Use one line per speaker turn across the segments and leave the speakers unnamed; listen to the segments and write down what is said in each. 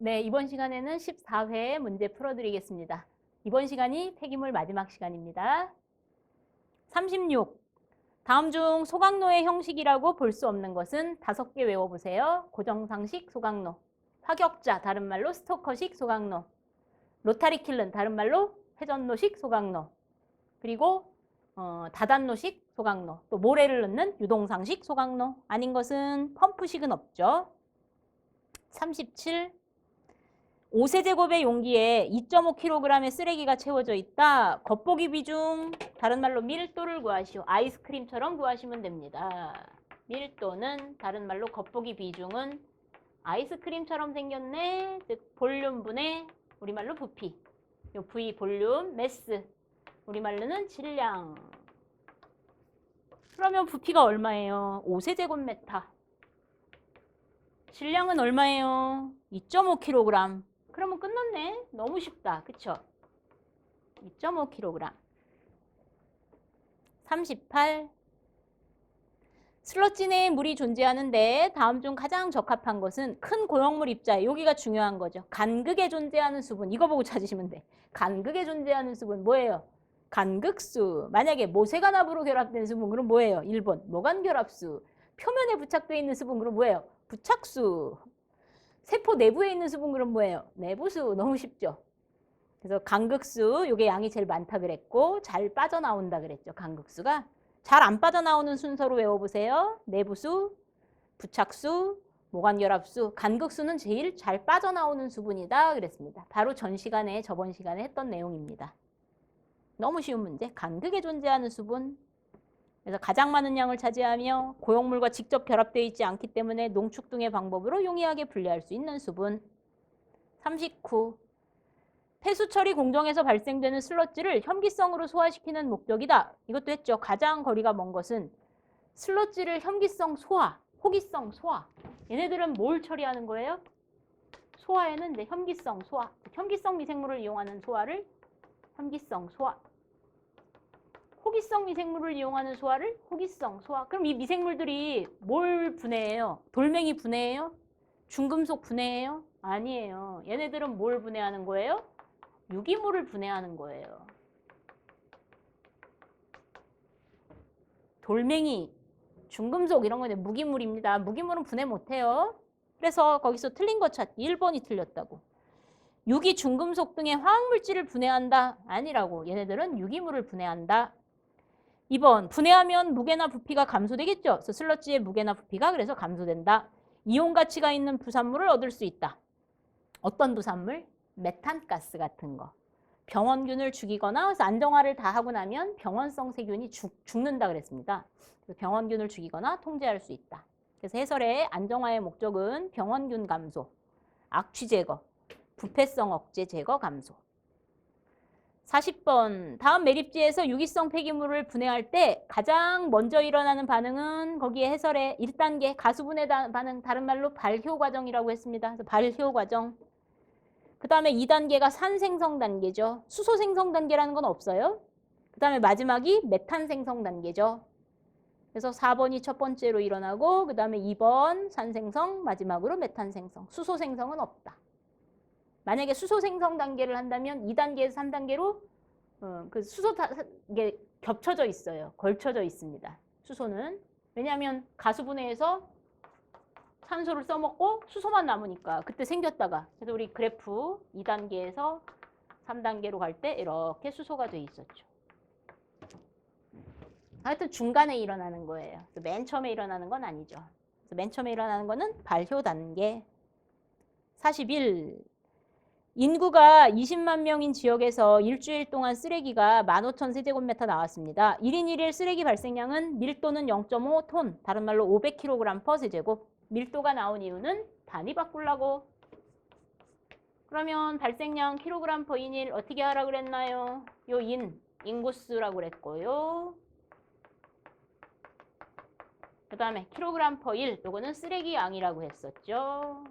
네, 이번 시간에는 14회 문제 풀어드리겠습니다. 이번 시간이 폐기물 마지막 시간입니다. 36. 다음 중 소각로의 형식이라고 볼 수 없는 것은 5개 외워보세요. 고정상식 소각로, 파격자 다른 말로 스토커식 소각로, 로타리 킬른 다른 말로 회전로식 소각로, 그리고 다단로식 소각로, 또 모래를 넣는 유동상식 소각로, 아닌 것은 펌프식은 없죠. 37. 5세제곱의 용기에 2.5kg의 쓰레기가 채워져 있다. 겉보기 비중, 다른 말로 밀도를 구하시오. 아이스크림처럼 구하시면 됩니다. 밀도는 다른 말로 겉보기 비중은 아이스크림처럼 생겼네. 즉 볼륨분의 우리말로 부피. 요 V 볼륨, 매스. 우리말로는 질량. 그러면 부피가 얼마예요? 5세제곱미터. 질량은 얼마예요? 2.5kg. 그러면 끝났네. 너무 쉽다. 그쵸? 2.5kg. 38. 슬러지 내에 물이 존재하는데 다음 중 가장 적합한 것은 큰 고형물 입자에, 여기가 중요한 거죠. 간극에 존재하는 수분. 이거 보고 찾으시면 돼. 간극에 존재하는 수분 뭐예요? 간극수. 만약에 모세관압으로 결합된 수분 그럼 뭐예요? 1번 모관결합수. 표면에 부착되어 있는 수분 그럼 뭐예요? 부착수. 세포 내부에 있는 수분 그럼 뭐예요? 내부수. 너무 쉽죠? 그래서 간극수, 요게 양이 제일 많다 그랬고 잘 빠져나온다 그랬죠. 간극수가. 잘 안 빠져나오는 순서로 외워보세요. 내부수, 부착수, 모관결합수. 간극수는 제일 잘 빠져나오는 수분이다 그랬습니다. 바로 전 시간에, 저번 시간에 했던 내용입니다. 너무 쉬운 문제. 간극에 존재하는 수분. 그래서 가장 많은 양을 차지하며 고용물과 직접 결합되어 있지 않기 때문에 농축 등의 방법으로 용이하게 분리할 수 있는 수분. 39. 폐수 처리 공정에서 발생되는 슬러지를 혐기성으로 소화시키는 목적이다. 이것도 했죠. 가장 거리가 먼 것은 슬러지를 혐기성 소화, 호기성 소화. 얘네들은 뭘 처리하는 거예요? 소화에는 이제 혐기성 소화, 혐기성 미생물을 이용하는 소화를 혐기성 소화. 호기성 미생물을 이용하는 소화를 호기성 소화. 그럼 이 미생물들이 뭘 분해해요? 돌멩이 분해해요? 중금속 분해해요? 아니에요. 얘네들은 뭘 분해하는 거예요? 유기물을 분해하는 거예요. 돌멩이, 중금속 이런 건 무기물입니다. 무기물은 분해 못해요. 그래서 거기서 틀린 거 찾기. 1번이 틀렸다고. 유기, 중금속 등의 화학물질을 분해한다? 아니라고. 얘네들은 유기물을 분해한다. 2번, 분해하면 무게나 부피가 감소되겠죠. 그래서 슬러지의 무게나 부피가 그래서 감소된다. 이온 가치가 있는 부산물을 얻을 수 있다. 어떤 부산물? 메탄가스 같은 거. 병원균을 죽이거나 그래서 안정화를 다 하고 나면 병원성 세균이 죽는다 그랬습니다. 병원균을 죽이거나 통제할 수 있다. 그래서 해설의 안정화의 목적은 병원균 감소, 악취 제거, 부패성 억제 제거 감소. 40번, 다음 매립지에서 유기성 폐기물을 분해할 때 가장 먼저 일어나는 반응은 거기에 해설의 1단계 가수분해 반응, 다른 말로 발효 과정이라고 했습니다. 그래서 발효 과정. 그 다음에 2단계가 산 생성 단계죠. 수소 생성 단계라는 건 없어요. 그 다음에 마지막이 메탄 생성 단계죠. 그래서 4번이 첫 번째로 일어나고 그 다음에 2번 산 생성, 마지막으로 메탄 생성. 수소 생성은 없다. 만약에 수소 생성 단계를 한다면 2단계에서 3단계로 그 수소 이게 겹쳐져 있어요. 걸쳐져 있습니다. 수소는. 왜냐하면 가수분해에서 산소를 써먹고 수소만 남으니까 그때 생겼다가. 그래서 우리 그래프 2단계에서 3단계로 갈 때 이렇게 수소가 돼 있었죠. 하여튼 중간에 일어나는 거예요. 맨 처음에 일어나는 건 아니죠. 맨 처음에 일어나는 거는 발효 단계. 41. 인구가 20만 명인 지역에서 일주일 동안 쓰레기가 15,000세제곱미터 나왔습니다. 1인 1일 쓰레기 발생량은 밀도는 0.5톤, 다른 말로 500kg per 세제곱. 밀도가 나온 이유는 단위 바꾸려고. 그러면 발생량 kg per 인일 어떻게 하라 그랬나요? 요 인구수라고 그랬고요. 그 다음에 kg per 일, 요거는 쓰레기 양이라고 했었죠.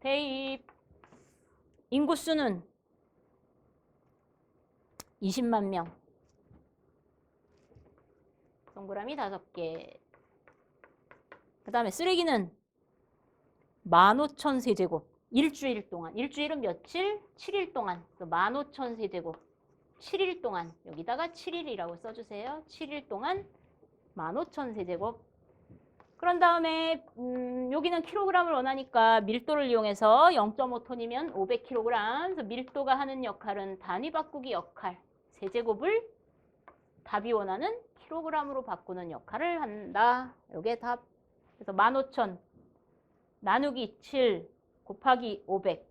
대입. 인구수는 20만 명. 동그라미 5개. 그 다음에 쓰레기는 15,000세제곱. 일주일 동안. 일주일은 며칠? 7일 동안. 15,000세제곱. 7일 동안. 여기다가 7일이라고 써주세요. 7일 동안 15,000세제곱. 그런 다음에 여기는 킬로그램을 원하니까 밀도를 이용해서 0.5톤이면 500kg. 그래서 밀도가 하는 역할은 단위 바꾸기 역할. 세제곱을 답이 원하는 킬로그램으로 바꾸는 역할을 한다. 이게 답. 그래서 15,000 나누기 7 곱하기 500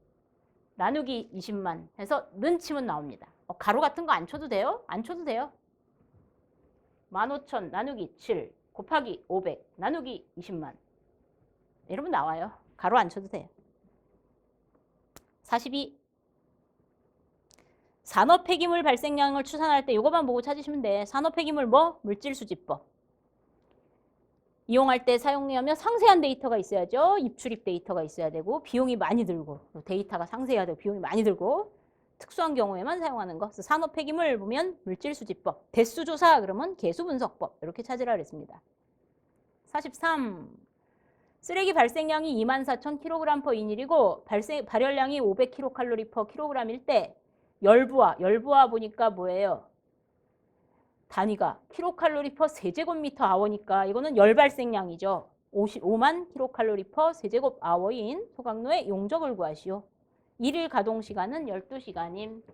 나누기 20만 해서 는 치면 나옵니다. 가로 같은 거 안 쳐도 돼요? 안 쳐도 돼요. 15,000 나누기 7 곱하기 500 나누기 20만 이러면 나와요. 가로 안 쳐도 돼요. 42. 산업 폐기물 발생량을 추산할 때 이거만 보고 찾으시면 돼. 산업 폐기물 뭐? 물질수집법. 이용할 때 사용하면 상세한 데이터가 있어야죠. 입출입 데이터가 있어야 되고 비용이 많이 들고 데이터가 상세해야 되고 비용이 많이 들고 특수한 경우에만 사용하는 거. 그래서 산업 폐기물 보면 물질수집법. 대수조사 그러면 개수분석법. 이렇게 찾으라 그랬습니다. 43. 쓰레기 발생량이 24,000kg/인일이고 발열량이 500kcal/kg일 때 열부하 보니까 뭐예요? 단위가 kcal/세제곱미터/아워니까 이거는 열 발생량이죠. 55만 kcal/세제곱아워인 소각로의 용적을 구하시오. 1일 가동 시간은 12시간임.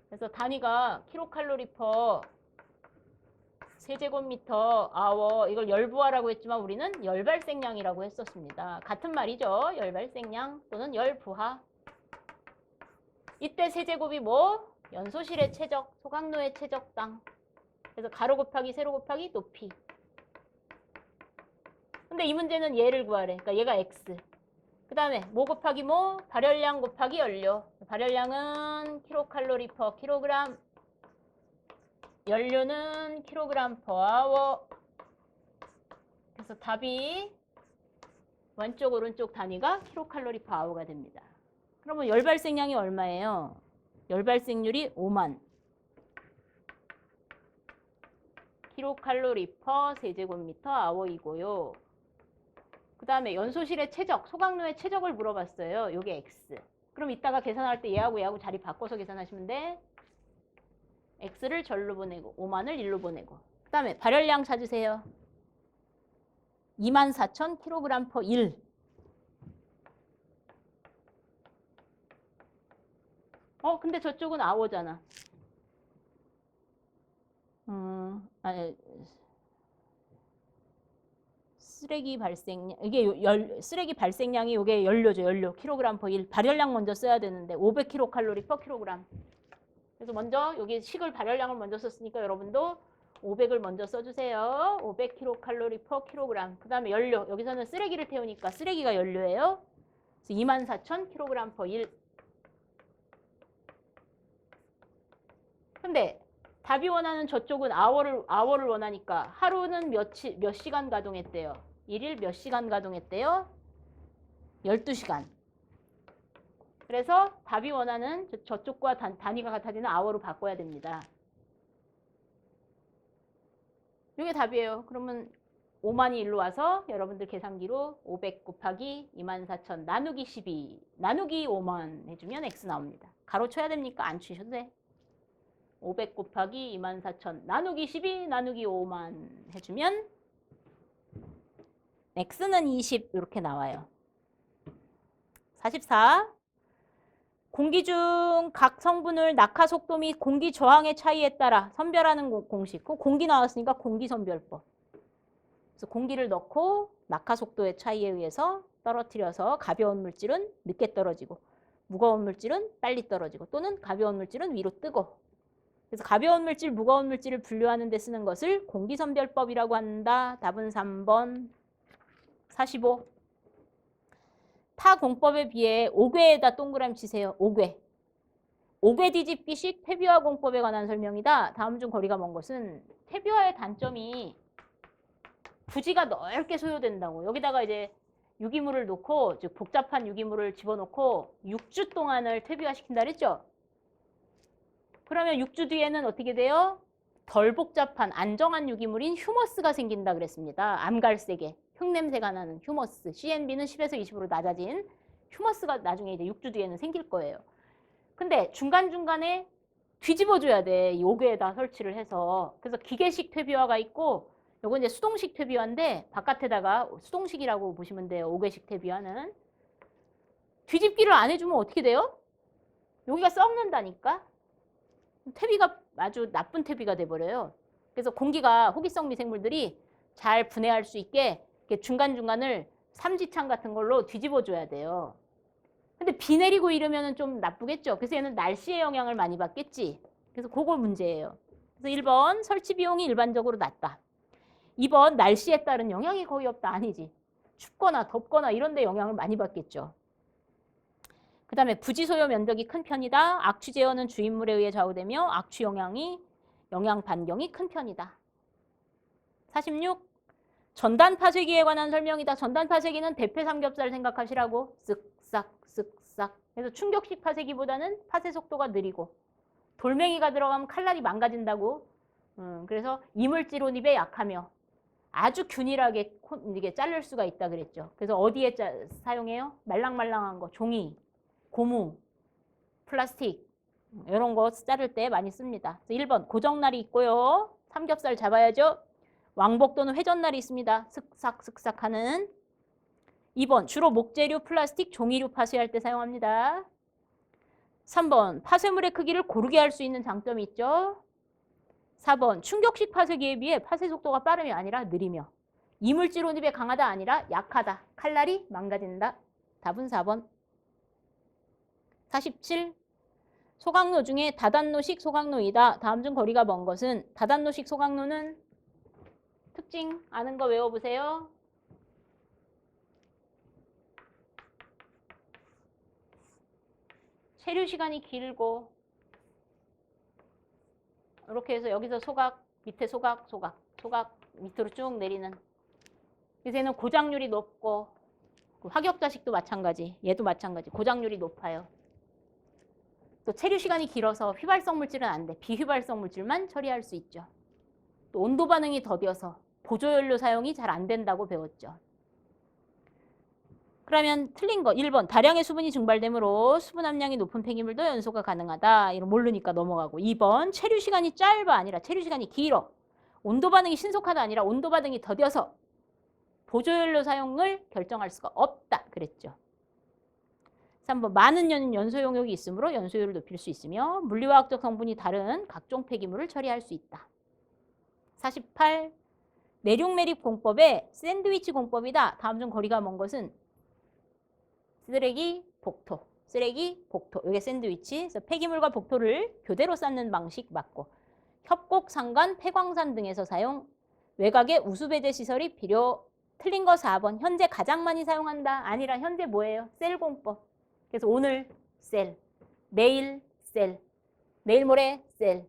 그래서 단위가 kcal/세제곱미터/아워 이걸 열부하라고 했지만 우리는 열 발생량이라고 했었습니다. 같은 말이죠. 열 발생량 또는 열 부하. 이때 세제곱이 뭐? 연소실의 최적, 소각로의 최적당. 그래서 가로 곱하기 세로 곱하기 높이. 근데 이 문제는 얘를 구하래. 그러니까 얘가 x. 그 다음에 뭐 곱하기 뭐? 발열량 곱하기 연료. 발열량은 kcal/kg. 연료는 kg/h. 그래서 답이 왼쪽 오른쪽 단위가 kcal/h가 됩니다. 그러면 열 발생량이 얼마예요? 열 발생률이 5만 kcal/세제곱미터/h이고요. 그 다음에 연소실의 최적, 소각로의 최적을 물어봤어요. 요게 x. 그럼 이따가 계산할 때 얘하고 자리 바꿔서 계산하시면 돼. x를 절로 보내고 5만을 1로 보내고. 그 다음에 발열량 찾으세요. 24,000kg/일. 근데 저쪽은 아워잖아. 아니, 쓰레기 발생량 이게 쓰레기 발생량이 이게 연료죠. 연료 kg/일. 발열량 먼저 써야 되는데 500kcal/kg. 그래서 먼저 여기 식을 발열량을 먼저 썼으니까 여러분도 500을 먼저 써주세요. 500kcal/kg. 그 다음에 연료. 여기서는 쓰레기를 태우니까 쓰레기가 연료예요. 그래서 24,000kg/일. 근데 답이 원하는 저쪽은 아워를 원하니까 하루는 몇 시간 가동했대요? 1일 몇 시간 가동했대요? 12시간. 그래서 답이 원하는 저쪽과 단위가 같아지는 아워로 바꿔야 됩니다. 이게 답이에요. 그러면 5만이 일로 와서 여러분들 계산기로 500 곱하기 24,000 나누기 12 나누기 5만 해주면 x 나옵니다. 가로 쳐야 됩니까? 안 치셔도 돼. 500 곱하기 24,000 나누기 12 나누기 5만 해주면 x는 20 이렇게 나와요. 44. 공기 중 각 성분을 낙하 속도 및 공기 저항의 차이에 따라 선별하는 공식. 공기 나왔으니까 공기선별법. 그래서 공기를 넣고 낙하 속도의 차이에 의해서 떨어뜨려서 가벼운 물질은 늦게 떨어지고 무거운 물질은 빨리 떨어지고 또는 가벼운 물질은 위로 뜨고. 그래서 가벼운 물질, 무거운 물질을 분류하는 데 쓰는 것을 공기선별법이라고 한다. 답은 3번. 45. 타 공법에 비해 5궤에다 동그라미 치세요. 5궤. 5궤 뒤집기식 퇴비화 공법에 관한 설명이다. 다음 중 거리가 먼 것은 퇴비화의 단점이 부지가 넓게 소요된다고. 여기다가 이제 유기물을 놓고 즉 복잡한 유기물을 집어넣고 6주 동안을 퇴비화시킨다 그랬죠? 그러면 6주 뒤에는 어떻게 돼요? 덜 복잡한 안정한 유기물인 휴머스가 생긴다 그랬습니다. 암갈색에 흙냄새가 나는 휴머스. CNB는 10에서 20으로 낮아진 휴머스가 나중에 이제 6주 뒤에는 생길 거예요. 근데 중간중간에 뒤집어줘야 돼. 이 5개에다 설치를 해서. 그래서 기계식 퇴비화가 있고 요건 이제 수동식 퇴비화인데 바깥에다가 수동식이라고 보시면 돼요. 5개식 퇴비화는. 뒤집기를 안 해주면 어떻게 돼요? 여기가 썩는다니까? 퇴비가 아주 나쁜 퇴비가 돼버려요. 그래서 공기가 호기성 미생물들이 잘 분해할 수 있게 중간중간을 삼지창 같은 걸로 뒤집어줘야 돼요. 근데 비 내리고 이러면 좀 나쁘겠죠. 그래서 얘는 날씨의 영향을 많이 받겠지. 그래서 그거 문제예요. 그래서 1번 설치 비용이 일반적으로 낮다. 2번 날씨에 따른 영향이 거의 없다. 아니지. 춥거나 덥거나 이런 데 영향을 많이 받겠죠. 그 다음에 부지 소요 면적이 큰 편이다. 악취 제어는 주인물에 의해 좌우되며 악취 영향 반경이 큰 편이다. 46. 전단 파쇄기에 관한 설명이다. 전단 파쇄기는 대패 삼겹살 생각하시라고. 쓱싹 쓱싹. 그래서 충격식 파쇄기보다는 파쇄 속도가 느리고 돌멩이가 들어가면 칼날이 망가진다고. 그래서 이물질 혼입에 약하며 아주 균일하게 이게 자를 수가 있다 그랬죠. 그래서 어디에 사용해요? 말랑말랑한 거, 종이, 고무, 플라스틱 이런 거 자를 때 많이 씁니다. 1번 고정날이 있고요. 삼겹살 잡아야죠. 왕복 또는 회전날이 있습니다. 슥싹 슥싹 하는. 2번 주로 목재류, 플라스틱, 종이류 파쇄할 때 사용합니다. 3번 파쇄물의 크기를 고르게 할 수 있는 장점이 있죠. 4번 충격식 파쇄기에 비해 파쇄 속도가 빠름이 아니라 느리며 이물질 혼입에 강하다 아니라 약하다. 칼날이 망가진다. 답은 4번. 47. 소각로 중에 다단노식 소각로이다. 다음 중 거리가 먼 것은 다단노식 소각로는 특징 아는 거 외워보세요. 체류 시간이 길고 이렇게 해서 여기서 소각, 밑에 소각, 소각, 소각 밑으로 쭉 내리는. 그래서 얘는 고장률이 높고 화격자식도 마찬가지. 얘도 마찬가지. 고장률이 높아요. 또 체류 시간이 길어서 휘발성 물질은 안 돼. 비휘발성 물질만 처리할 수 있죠. 또 온도 반응이 더뎌서 보조연료 사용이 잘 안 된다고 배웠죠. 그러면 틀린 거 1번 다량의 수분이 증발되므로 수분 함량이 높은 폐기물도 연소가 가능하다. 이런 모르니까 넘어가고 2번 체류 시간이 짧아 아니라 체류 시간이 길어. 온도 반응이 신속하다 아니라 온도 반응이 더뎌서 보조연료 사용을 결정할 수가 없다. 그랬죠. 3번 많은 연소 용역이 있으므로 연소율을 높일 수 있으며 물리화학적 성분이 다른 각종 폐기물을 처리할 수 있다. 48. 내륙 매립 공법의 샌드위치 공법이다. 다음 중 거리가 먼 것은 쓰레기, 복토. 쓰레기, 복토. 이게 샌드위치. 그래서 폐기물과 복토를 교대로 쌓는 방식 맞고 협곡, 산간, 폐광산 등에서 사용. 외곽에 우수배제 시설이 필요. 틀린 거 4번. 현재 가장 많이 사용한다. 아니라 현재 뭐예요? 셀 공법. 그래서 오늘 셀, 내일 셀, 내일 모레 셀.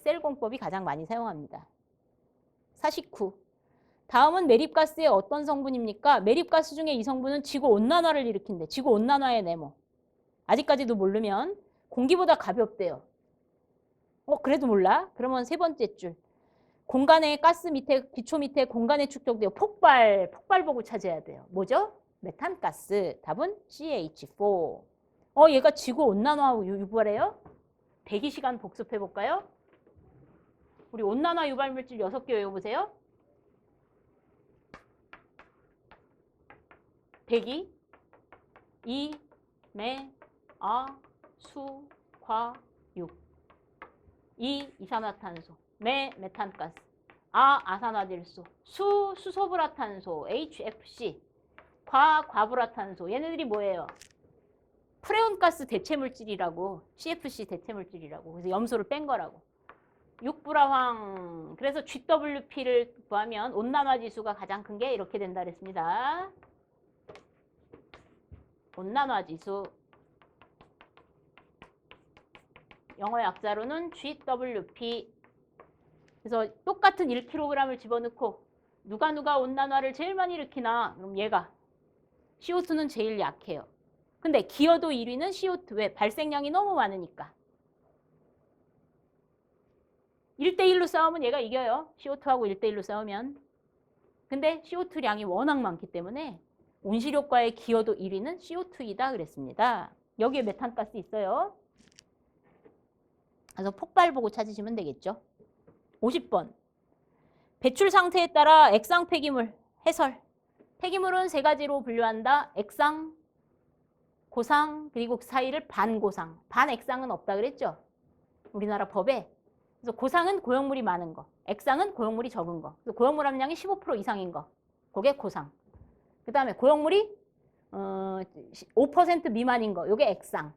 셀 공법이 가장 많이 사용합니다. 49. 다음은 매립가스의 어떤 성분입니까? 매립가스 중에 이 성분은 지구온난화를 일으킨대. 지구온난화의 네모. 아직까지도 모르면 공기보다 가볍대요. 그래도 몰라? 그러면 세 번째 줄. 공간의 가스 밑에, 기초 밑에 공간에 축적돼요. 폭발 보고 찾아야 돼요. 뭐죠? 메탄가스. 답은 CH4. 얘가 지구온난화 유발해요? 대기시간 복습해볼까요? 우리 온난화 유발물질 6개 외워보세요. 대기, 이, 매, 아, 수, 과, 육. 이, 이산화탄소. 매, 메탄가스. 아, 아산화질소. 수, 수소불화탄소. HFC. 과, 과불화탄소. 얘네들이 뭐예요? 프레온가스 대체물질이라고. CFC 대체물질이라고. 그래서 염소를 뺀 거라고. 육불화황. 그래서 GWP를 구하면 온난화 지수가 가장 큰 게 이렇게 된다 그랬습니다. 온난화 지수. 영어 약자로는 GWP. 그래서 똑같은 1kg을 집어넣고 누가 온난화를 제일 많이 일으키나? 그럼 얘가. CO2는 제일 약해요. 근데 기여도 1위는 CO2. 왜? 발생량이 너무 많으니까. 1대1로 싸우면 얘가 이겨요. CO2하고 1대1로 싸우면. 근데 CO2량이 워낙 많기 때문에 온실효과의 기여도 1위는 CO2이다 그랬습니다. 여기에 메탄가스 있어요. 그래서 폭발 보고 찾으시면 되겠죠. 50번. 배출 상태에 따라 액상 폐기물 해설. 폐기물은 세 가지로 분류한다. 액상, 고상, 그리고 그 사이를 반고상. 반액상은 없다 그랬죠. 우리나라 법에. 그래서 고상은 고형물이 많은 거. 액상은 고형물이 적은 거. 그래서 고형물 함량이 15% 이상인 거. 그게 고상. 그 다음에 고형물이 5% 미만인 거. 요게 액상.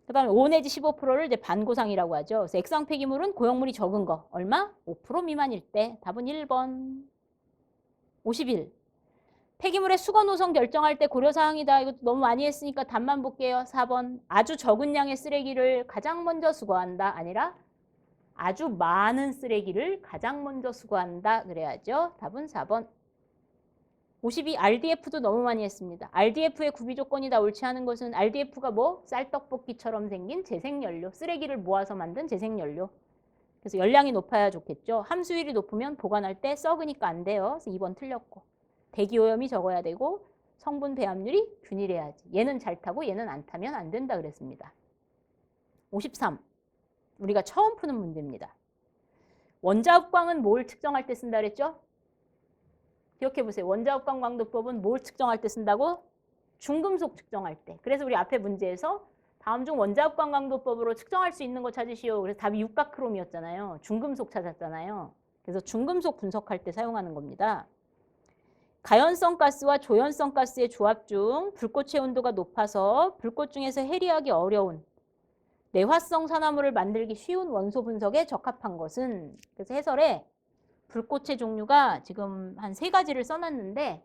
그 다음에 5 내지 15%를 이제 반고상이라고 하죠. 그래서 액상 폐기물은 고형물이 적은 거. 얼마? 5% 미만일 때. 답은 1번. 51. 폐기물의 수거 노선 결정할 때 고려사항이다. 이것도 너무 많이 했으니까 답만 볼게요. 4번. 아주 적은 양의 쓰레기를 가장 먼저 수거한다. 아니라 아주 많은 쓰레기를 가장 먼저 수거한다. 그래야죠. 답은 4번. 52. RDF도 너무 많이 했습니다. RDF의 구비 조건이 다 옳지 않은 것은 RDF가 뭐? 쌀떡볶이처럼 생긴 재생연료. 쓰레기를 모아서 만든 재생연료. 그래서 열량이 높아야 좋겠죠. 함수율이 높으면 보관할 때 썩으니까 안 돼요. 그래서 2번 틀렸고. 대기오염이 적어야 되고 성분 배합률이 균일해야지. 얘는 잘 타고 얘는 안 타면 안 된다 그랬습니다. 53. 우리가 처음 푸는 문제입니다. 원자합광은 뭘 측정할 때 쓴다 그랬죠? 기억해 보세요. 원자합광 강도법은 뭘 측정할 때 쓴다고? 중금속 측정할 때. 그래서 우리 앞에 문제에서 다음 중 원자합광 강도법으로 측정할 수 있는 거 찾으시오. 그래서 답이 육각크롬이었잖아요. 중금속 찾았잖아요. 그래서 중금속 분석할 때 사용하는 겁니다. 가연성 가스와 조연성 가스의 조합 중 불꽃의 온도가 높아서 불꽃 중에서 해리하기 어려운 내화성 산화물을 만들기 쉬운 원소 분석에 적합한 것은. 그래서 해설에 불꽃의 종류가 지금 한 3가지를 써놨는데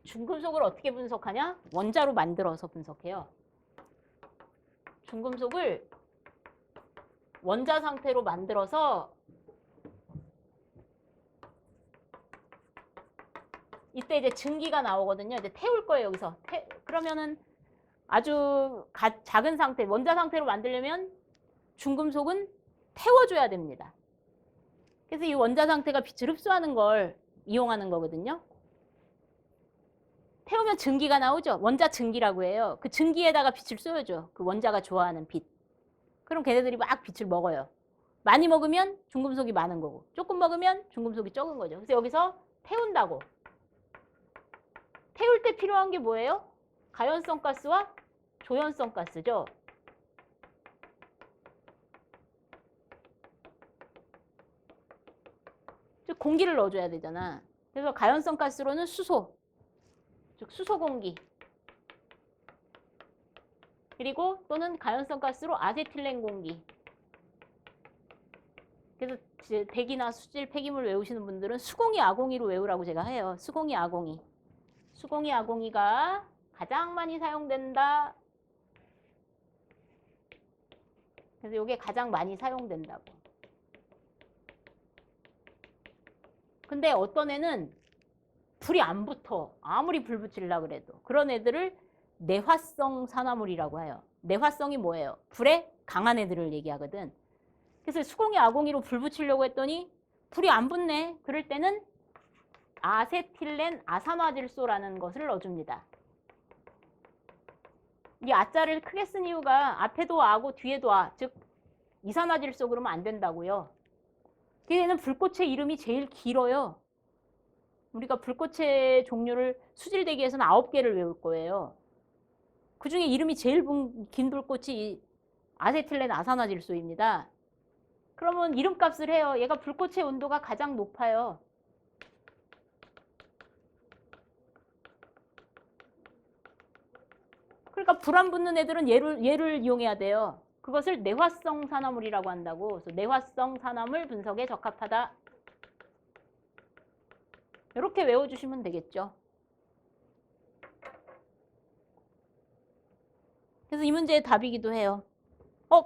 중금속을 어떻게 분석하냐? 원자로 만들어서 분석해요. 중금속을 원자 상태로 만들어서 이때 이제 증기가 나오거든요. 이제 태울 거예요, 여기서. 그러면은 아주 작은 상태, 원자 상태로 만들려면 중금속은 태워줘야 됩니다. 그래서 이 원자 상태가 빛을 흡수하는 걸 이용하는 거거든요. 태우면 증기가 나오죠. 원자 증기라고 해요. 그 증기에다가 빛을 쏘여줘. 그 원자가 좋아하는 빛. 그럼 걔네들이 막 빛을 먹어요. 많이 먹으면 중금속이 많은 거고, 조금 먹으면 중금속이 적은 거죠. 그래서 여기서 태운다고. 태울 때 필요한 게 뭐예요? 가연성 가스와 조연성 가스죠. 즉 공기를 넣어줘야 되잖아. 그래서 가연성 가스로는 수소, 즉 수소 공기. 그리고 또는 가연성 가스로 아세틸렌 공기. 그래서 대기나 수질 폐기물 외우시는 분들은 수공이 아공이로 외우라고 제가 해요. 수공이 아공이. 수공이 아공이가 가장 많이 사용된다. 그래서 이게 가장 많이 사용된다고. 근데 어떤 애는 불이 안 붙어. 아무리 불 붙이려고 그래도. 그런 애들을 내화성 산화물이라고 해요. 내화성이 뭐예요? 불에 강한 애들을 얘기하거든. 그래서 수공이 아공이로 불 붙이려고 했더니 불이 안 붙네. 그럴 때는 아세틸렌 아산화질소라는 것을 넣어줍니다. 이 아자를 크게 쓴 이유가 앞에도 아고 뒤에도 아, 즉 이산화질소 그러면 안 된다고요. 걔는 불꽃의 이름이 제일 길어요. 우리가 불꽃의 종류를 수질대기에서는 9개를 외울 거예요. 그중에 이름이 제일 긴 불꽃이 아세틸렌 아산화질소입니다. 그러면 이름값을 해요. 얘가 불꽃의 온도가 가장 높아요. 그러니까 불 안 붙는 애들은 얘를 이용해야 돼요. 그것을 내화성 산화물이라고 한다고. 그래서 내화성 산화물 분석에 적합하다. 이렇게 외워주시면 되겠죠. 그래서 이 문제의 답이기도 해요.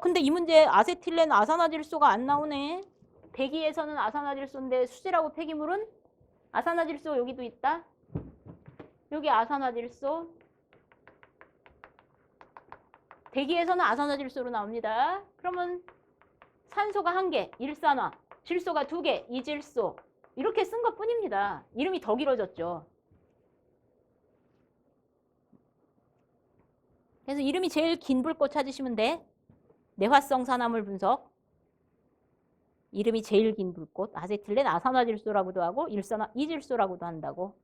근데 이 문제에 아세틸렌 아산화질소가 안 나오네. 대기에서는 아산화질소인데 수질하고 폐기물은 아산화질소 여기도 있다. 여기 아산화질소. 대기에서는 아산화질소로 나옵니다. 그러면 산소가 1개, 일산화, 질소가 2개, 이질소. 이렇게 쓴 것뿐입니다. 이름이 더 길어졌죠. 그래서 이름이 제일 긴 불꽃 찾으시면 돼. 내화성 산화물 분석. 이름이 제일 긴 불꽃. 아세틸렌 아산화질소라고도 하고 일산화 이질소라고도 한다고.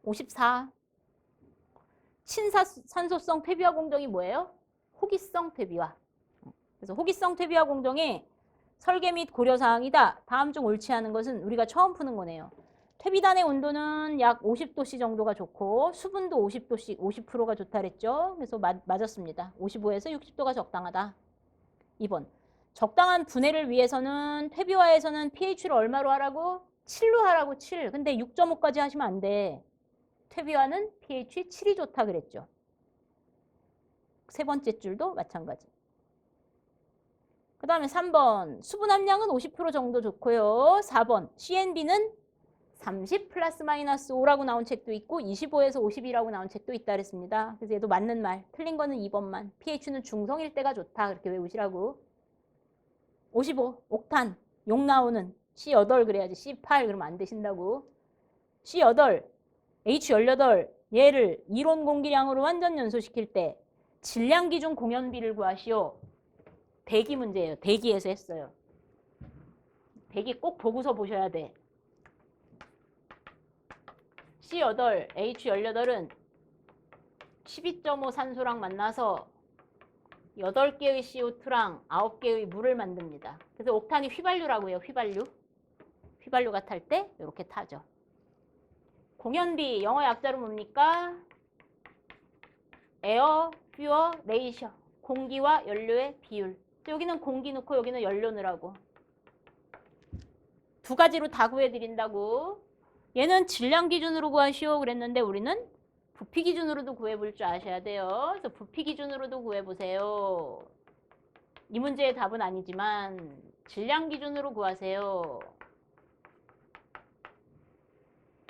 54. 친산소성 퇴비화 공정이 뭐예요? 호기성 퇴비화. 그래서 호기성 퇴비화 공정의 설계 및 고려사항이다. 다음 중 옳지 않은 것은 우리가 처음 푸는 거네요. 퇴비단의 온도는 약 50도씨 정도가 좋고 수분도 50도씩 50%가 좋다 그랬죠. 그래서 맞았습니다. 55에서 60도가 적당하다. 2번. 적당한 분해를 위해서는 퇴비화에서는 pH를 얼마로 하라고? 7로 하라고 7. 근데 6.5까지 하시면 안 돼. 퇴비화는 pH 7이 좋다 그랬죠. 세 번째 줄도 마찬가지. 그 다음에 3번. 수분 함량은 50% 정도 좋고요. 4번. CNB는 30 플러스 마이너스 5라고 나온 책도 있고 25에서 50이라고 나온 책도 있다 그랬습니다. 그래서 얘도 맞는 말. 틀린 거는 2번만. pH는 중성일 때가 좋다. 그렇게 외우시라고. 55. 옥탄. 욕 나오는 C8 그래야지. C8 그러면 안 되신다고. C8. H18. 얘를 이론 공기량으로 완전 연소시킬 때 질량 기준 공연비를 구하시오. 대기 문제예요. 대기에서 했어요. 대기 꼭 보고서 보셔야 돼. C8, H18은 12.5 산소랑 만나서 8개의 CO2랑 9개의 물을 만듭니다. 그래서 옥탄이 휘발유라고 해요. 휘발유. 휘발유가 탈 때 이렇게 타죠. 공연비 영어 약자로 뭡니까? 에어, 퓨어, 레이셔. 공기와 연료의 비율. 여기는 공기 넣고 여기는 연료 넣으라고. 두 가지로 다 구해드린다고. 얘는 질량 기준으로 구하시오 그랬는데 우리는 부피 기준으로도 구해볼 줄 아셔야 돼요. 그래서 부피 기준으로도 구해보세요. 이 문제의 답은 아니지만 질량 기준으로 구하세요.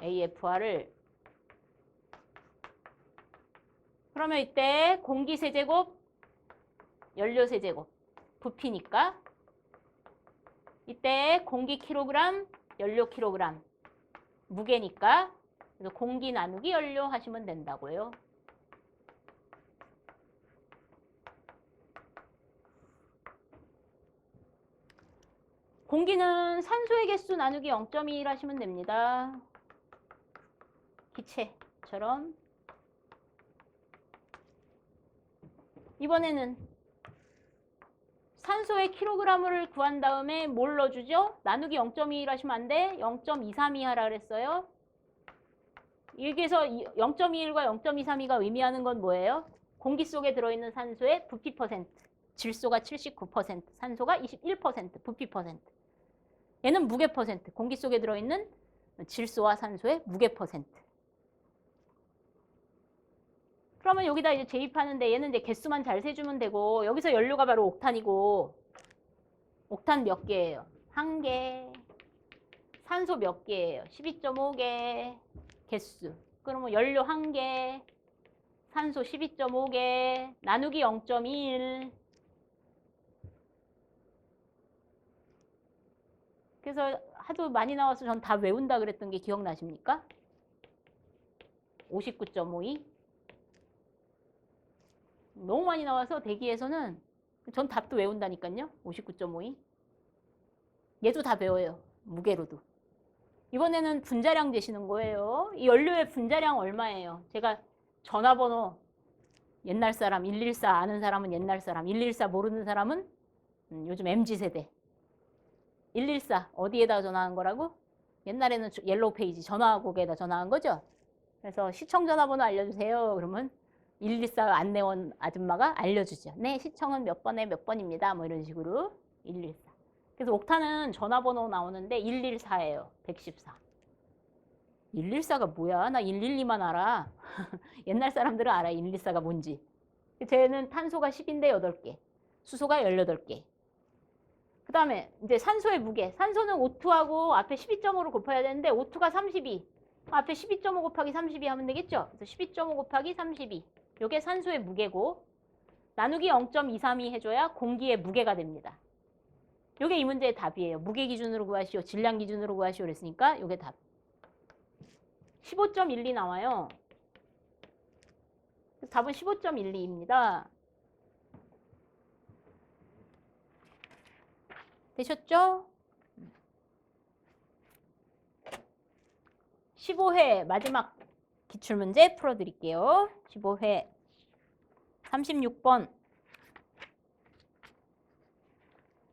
AFR을. 그러면 이때 공기 세제곱, 연료 세제곱. 부피니까. 이때 공기 킬로그램, 연료 킬로그램. 무게니까. 그래서 공기 나누기 연료 하시면 된다고요. 공기는 산소의 개수 나누기 0.21 하시면 됩니다. 기체처럼. 이번에는 산소의 킬로그램을 구한 다음에 뭘 넣어주죠? 나누기 0.21 하시면 안 돼. 0.232 하라 그랬어요. 여기서 0.21과 0.232가 의미하는 건 뭐예요? 공기 속에 들어있는 산소의 부피 퍼센트. 질소가 79%, 산소가 21%, 부피 퍼센트. 얘는 무게 퍼센트. 공기 속에 들어있는 질소와 산소의 무게 퍼센트. 그러면 여기다 이제 재입하는데 얘는 이제 개수만 잘 세주면 되고 여기서 연료가 바로 옥탄이고 옥탄 몇 개예요? 1개. 산소 몇 개예요? 12.5개. 개수. 그러면 연료 1개. 산소 12.5개. 나누기 0.1. 그래서 하도 많이 나와서 전 다 외운다 그랬던 게 기억나십니까? 59.52. 너무 많이 나와서 대기에서는 전 답도 외운다니까요. 59.52. 얘도 다 배워요. 무게로도. 이번에는 분자량 재시는 거예요. 이 연료의 분자량 얼마예요? 제가 전화번호 옛날 사람 114 아는 사람은 옛날 사람 114 모르는 사람은 요즘 MZ세대 114 어디에다 전화한 거라고? 옛날에는 옐로우 페이지 전화국에다 전화한 거죠. 그래서 시청 전화번호 알려주세요. 그러면 114 안내원 아줌마가 알려주죠. 네, 시청은 몇 번에 몇 번입니다. 뭐 이런 식으로 114. 그래서 옥탄은 전화번호 나오는데 114예요. 114. 114가 뭐야? 나 112만 알아. 옛날 사람들은 알아. 114가 뭔지. 쟤는 탄소가 10인데 8개. 수소가 18개. 그 다음에 이제 산소의 무게. 산소는 O2하고 앞에 12.5를 곱해야 되는데 O2가 32. 앞에 12.5 곱하기 32 하면 되겠죠? 그래서 12.5 곱하기 32. 요게 산소의 무게고 나누기 0.232 해줘야 공기의 무게가 됩니다. 요게 이 문제의 답이에요. 무게 기준으로 구하시오, 질량 기준으로 구하시오 그랬으니까 요게 답. 15.12 나와요. 답은 15.12입니다. 되셨죠? 15회 마지막 기출문제 풀어드릴게요. 15회 36번.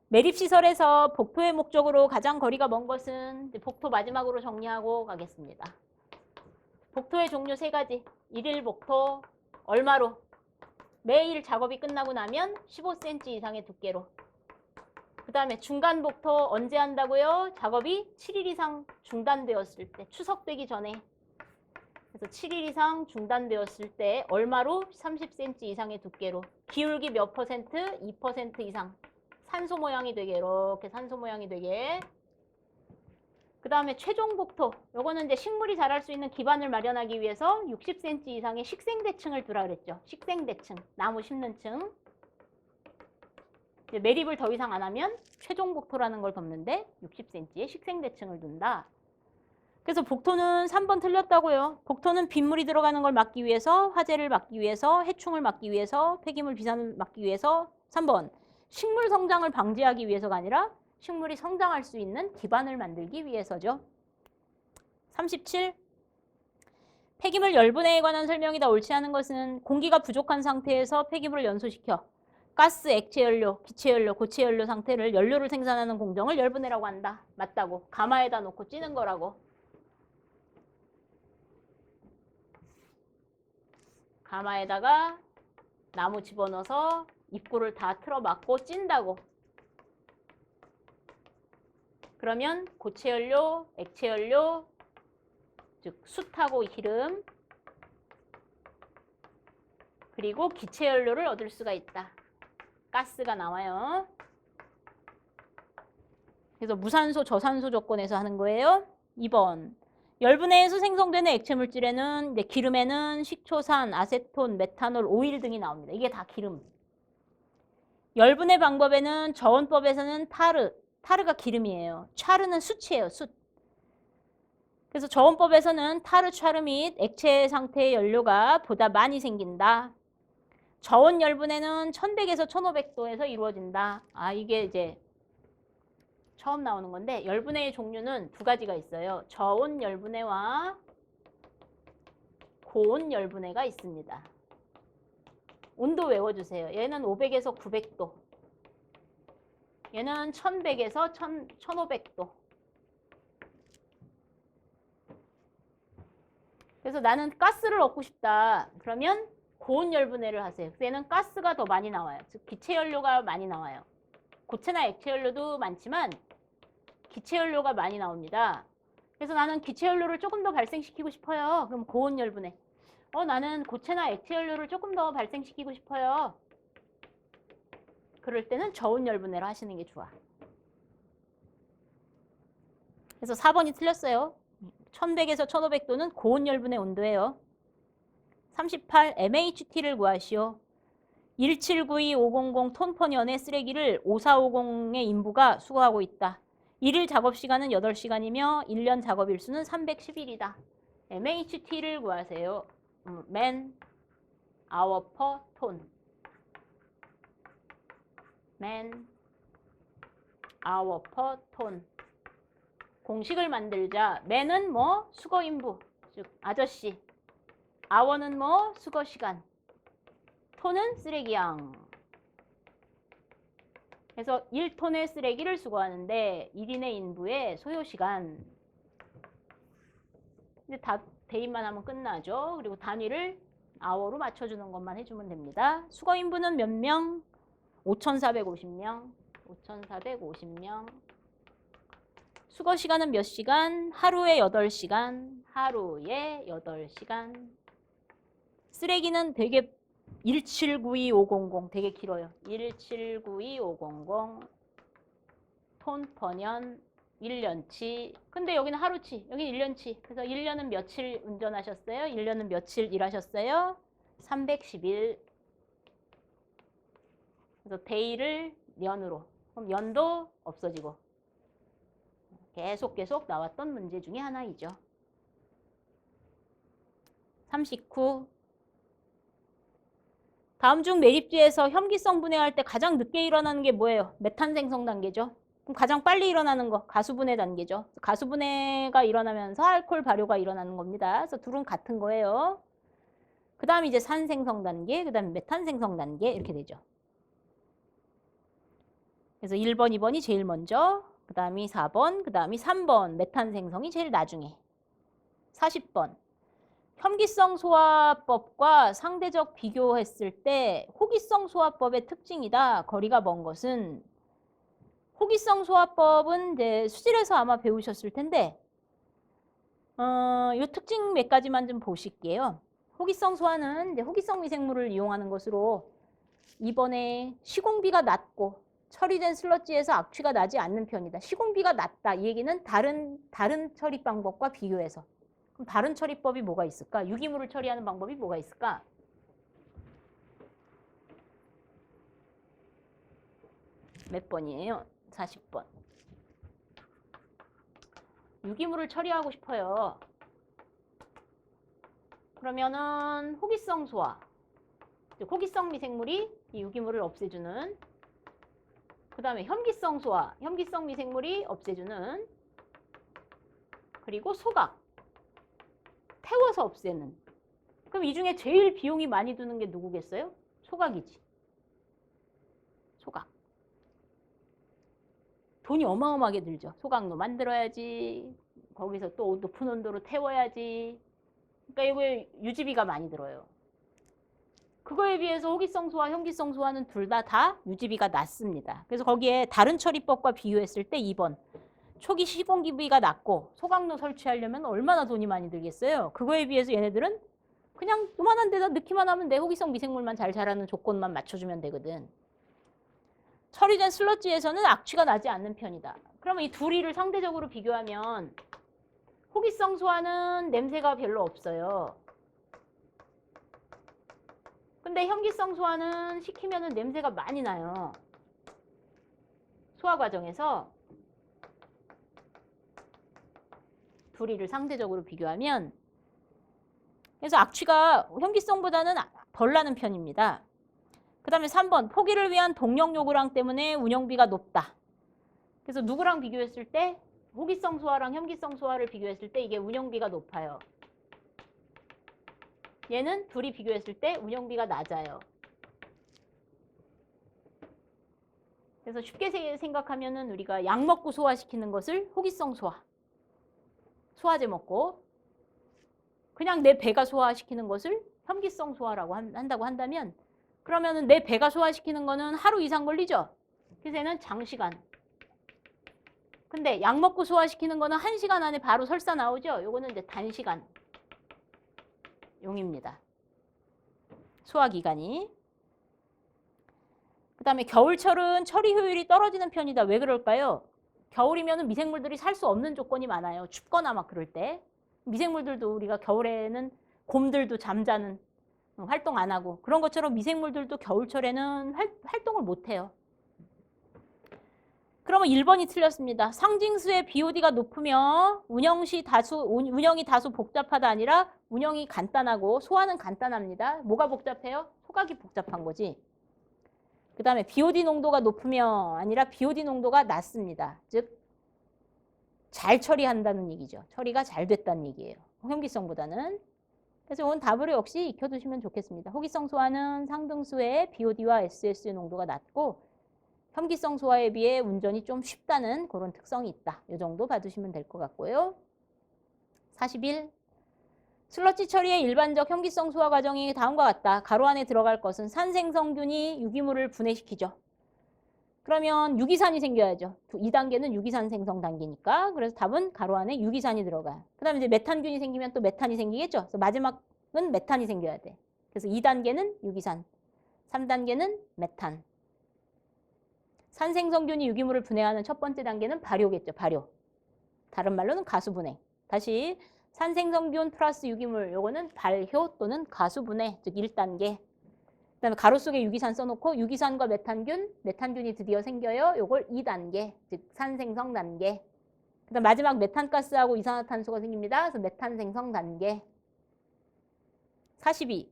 매립시설에서 복토의 목적으로 가장 거리가 먼 것은 복토 마지막으로 정리하고 가겠습니다. 복토의 종류 3가지. 일일 복토 얼마로? 매일 작업이 끝나고 나면 15cm 이상의 두께로. 그 다음에 중간 복토 언제 한다고요? 작업이 7일 이상 중단되었을 때, 추석되기 전에. 그래서 7일 이상 중단되었을 때 얼마로? 30cm 이상의 두께로. 기울기 몇 퍼센트? 2% 이상. 산소 모양이 되게, 이렇게 산소 모양이 되게. 그 다음에 최종 복토. 요거는 이제 식물이 자랄 수 있는 기반을 마련하기 위해서 60cm 이상의 식생대층을 두라 그랬죠. 식생대층. 나무 심는 층. 이제 매립을 더 이상 안 하면 최종 복토라는 걸 덮는데 60cm의 식생대층을 둔다. 그래서 복토는 3번 틀렸다고요. 복토는 빗물이 들어가는 걸 막기 위해서, 화재를 막기 위해서, 해충을 막기 위해서, 폐기물 비산을 막기 위해서. 3번 식물 성장을 방지하기 위해서가 아니라 식물이 성장할 수 있는 기반을 만들기 위해서죠. 37. 폐기물 열분해에 관한 설명이 다 옳지 않은 것은 공기가 부족한 상태에서 폐기물을 연소시켜 가스, 액체연료, 기체연료, 고체연료 상태를 연료를 생산하는 공정을 열분해라고 한다. 맞다고. 가마에다 놓고 찌는 거라고. 가마에다가 나무 집어넣어서 입구를 다 틀어막고 찐다고. 그러면 고체연료, 액체연료, 즉 숯하고 기름, 그리고 기체연료를 얻을 수가 있다. 가스가 나와요. 그래서 무산소, 저산소 조건에서 하는 거예요. 2번. 열분해에서 생성되는 액체 물질에는 기름에는 식초산, 아세톤, 메탄올, 오일 등이 나옵니다. 이게 다 기름. 열분해 방법에는 저온법에서는 타르가 기름이에요. 차르는 숯이에요. 숯. 그래서 저온법에서는 타르, 차르 및 액체 상태의 연료가 보다 많이 생긴다. 저온 열분해는 1100에서 1500도에서 이루어진다. 이게 이제 처음 나오는 건데 열분해의 종류는 2가지가 있어요. 저온 열분해와 고온 열분해가 있습니다. 온도 외워주세요. 얘는 500에서 900도. 얘는 1100에서 1500도. 그래서 나는 가스를 얻고 싶다. 그러면 고온 열분해를 하세요. 얘는 가스가 더 많이 나와요. 즉 기체연료가 많이 나와요. 고체나 액체연료도 많지만 기체연료가 많이 나옵니다. 그래서 나는 기체연료를 조금 더 발생시키고 싶어요. 그럼 고온 열분해. 나는 고체나 액체연료를 조금 더 발생시키고 싶어요. 그럴 때는 저온 열분해로 하시는 게 좋아. 그래서 4번이 틀렸어요. 1100에서 1500도는 고온 열분해 온도예요. 38. MHT를 구하시오. 1792500 톤/년의 쓰레기를 5450의 인부가 수거하고 있다. 1일 작업시간은 8시간이며 1년 작업일수는 310일이다. MHT를 구하세요. Man hour per ton. Man hour per ton. 공식을 만들자. man은 뭐? 수거인부, 즉 아저씨. hour는 뭐? 수거시간. 톤은 쓰레기양. 그래서 1톤의 쓰레기를 수거하는데 1인의 인부의 소요시간. 근데 다 대입만 하면 끝나죠. 그리고 단위를 hour로 맞춰주는 것만 해주면 됩니다. 수거 인부는 몇 명? 5,450명. 5,450명. 수거 시간은 몇 시간? 하루에 8시간. 하루에 8시간. 쓰레기는 되게 1792500 되게 길어요. 1792500 톤/년 1년치. 근데 여기는 하루치, 여기는 1년치. 그래서 1년은 며칠 운전하셨어요? 1년은 며칠 일하셨어요? 311. 그래서 데이를 년으로. 그럼 연도 없어지고. 계속 나왔던 문제 중에 하나이죠. 39. 다음 중 매립지에서 혐기성 분해할 때 가장 늦게 일어나는 게 뭐예요? 메탄 생성 단계죠. 그럼 가장 빨리 일어나는 거 가수분해 단계죠. 가수분해가 일어나면서 알코올 발효가 일어나는 겁니다. 그래서 둘은 같은 거예요. 그 다음 이제 산 생성 단계, 그 다음에 메탄 생성 단계 이렇게 되죠. 그래서 1번, 2번이 제일 먼저, 그 다음이 4번, 그 다음이 3번 메탄 생성이 제일 나중에. 40번. 혐기성 소화법과 상대적 비교했을 때 호기성 소화법의 특징이다. 거리가 먼 것은 호기성 소화법은 이제 수질에서 아마 배우셨을 텐데 이 특징 몇 가지만 좀 보실게요. 호기성 소화는 이제 호기성 미생물을 이용하는 것으로 이번에 시공비가 낮고 처리된 슬러지에서 악취가 나지 않는 편이다. 시공비가 낮다. 이 얘기는 다른 처리 방법과 비교해서. 그럼 다른 처리법이 뭐가 있을까? 유기물을 처리하는 방법이 뭐가 있을까? 몇 번이에요? 40번. 유기물을 처리하고 싶어요. 그러면은 호기성 소화. 호기성 미생물이 이 유기물을 없애주는. 그 다음에 혐기성 소화. 혐기성 미생물이 없애주는. 그리고 소각. 태워서 없애는. 그럼 이 중에 제일 비용이 많이 드는 게 누구겠어요? 소각이지. 소각. 돈이 어마어마하게 들죠. 소각로 만들어야지. 거기서 또 높은 온도로 태워야지. 그러니까 이거 유지비가 많이 들어요. 그거에 비해서 호기성 소화, 혐기성 소화는 둘 다 유지비가 낮습니다. 그래서 거기에 다른 처리법과 비교했을 때 2번. 초기 시공기비가 낮고 소각로 설치하려면 얼마나 돈이 많이 들겠어요. 그거에 비해서 얘네들은 그냥 요만한 데다 넣기만 하면 돼. 호기성 미생물만 잘 자라는 조건만 맞춰주면 되거든. 처리된 슬러지에서는 악취가 나지 않는 편이다. 그러면 이 둘이를 상대적으로 비교하면 호기성 소화는 냄새가 별로 없어요. 근데 혐기성 소화는 시키면은 냄새가 많이 나요. 소화 과정에서 둘이를 상대적으로 비교하면 그래서 악취가 혐기성보다는 덜 나는 편입니다. 그 다음에 3번 포기를 위한 동력 요구량 때문에 운영비가 높다. 그래서 누구랑 비교했을 때 호기성 소화랑 혐기성 소화를 비교했을 때 이게 운영비가 높아요. 얘는 둘이 비교했을 때 운영비가 낮아요. 그래서 쉽게 생각하면은 우리가 약 먹고 소화시키는 것을 호기성 소화. 소화제 먹고 그냥 내 배가 소화시키는 것을 혐기성 소화라고 한다고 한다면 그러면은 내 배가 소화시키는 거는 하루 이상 걸리죠. 그래서 얘는 장시간. 근데 약 먹고 소화시키는 거는 1시간 안에 바로 설사 나오죠. 요거는 이제 단시간 용입니다. 소화기간이. 그 다음에 겨울철은 처리 효율이 떨어지는 편이다. 왜 그럴까요? 겨울이면 미생물들이 살 수 없는 조건이 많아요. 춥거나 막 그럴 때. 미생물들도 우리가 겨울에는 곰들도 잠자는 활동 안 하고 그런 것처럼 미생물들도 겨울철에는 활동을 못 해요. 그러면 1번이 틀렸습니다. 상징수의 BOD가 높으며 운영이 다소 복잡하다 아니라 운영이 간단하고 소화는 간단합니다. 뭐가 복잡해요? 소각이 복잡한 거지. 그 다음에 BOD 농도가 높으며 아니라 BOD 농도가 낮습니다. 즉 잘 처리한다는 얘기죠. 처리가 잘 됐다는 얘기예요. 혐기성보다는. 그래서 이건 답으로 역시 익혀두시면 좋겠습니다. 호기성 소화는 상등수의 BOD와 SS의 농도가 낮고 혐기성 소화에 비해 운전이 좀 쉽다는 그런 특성이 있다. 이 정도 봐두시면 될 것 같고요. 41. 슬러지 처리의 일반적 혐기성 소화 과정이 다음과 같다. 가로 안에 들어갈 것은 산생성균이 유기물을 분해시키죠. 그러면 유기산이 생겨야죠. 2단계는 유기산 생성 단계니까. 그래서 답은 가로 안에 유기산이 들어가요. 그 다음에 이제 메탄균이 생기면 또 메탄이 생기겠죠. 그래서 마지막은 메탄이 생겨야 돼. 그래서 2단계는 유기산, 3단계는 메탄. 산생성균이 유기물을 분해하는 첫 번째 단계는 발효겠죠. 발효. 다른 말로는 가수분해. 다시 산생성균 플러스 유기물, 요거는 발효 또는 가수분해, 즉 1단계. 그다음에 가로 속에 유기산 써놓고 유기산과 메탄균이 드디어 생겨요. 요걸 2단계, 즉 산생성 단계. 그다음 마지막 메탄가스하고 이산화탄소가 생깁니다. 그래서 메탄 생성 단계. 42.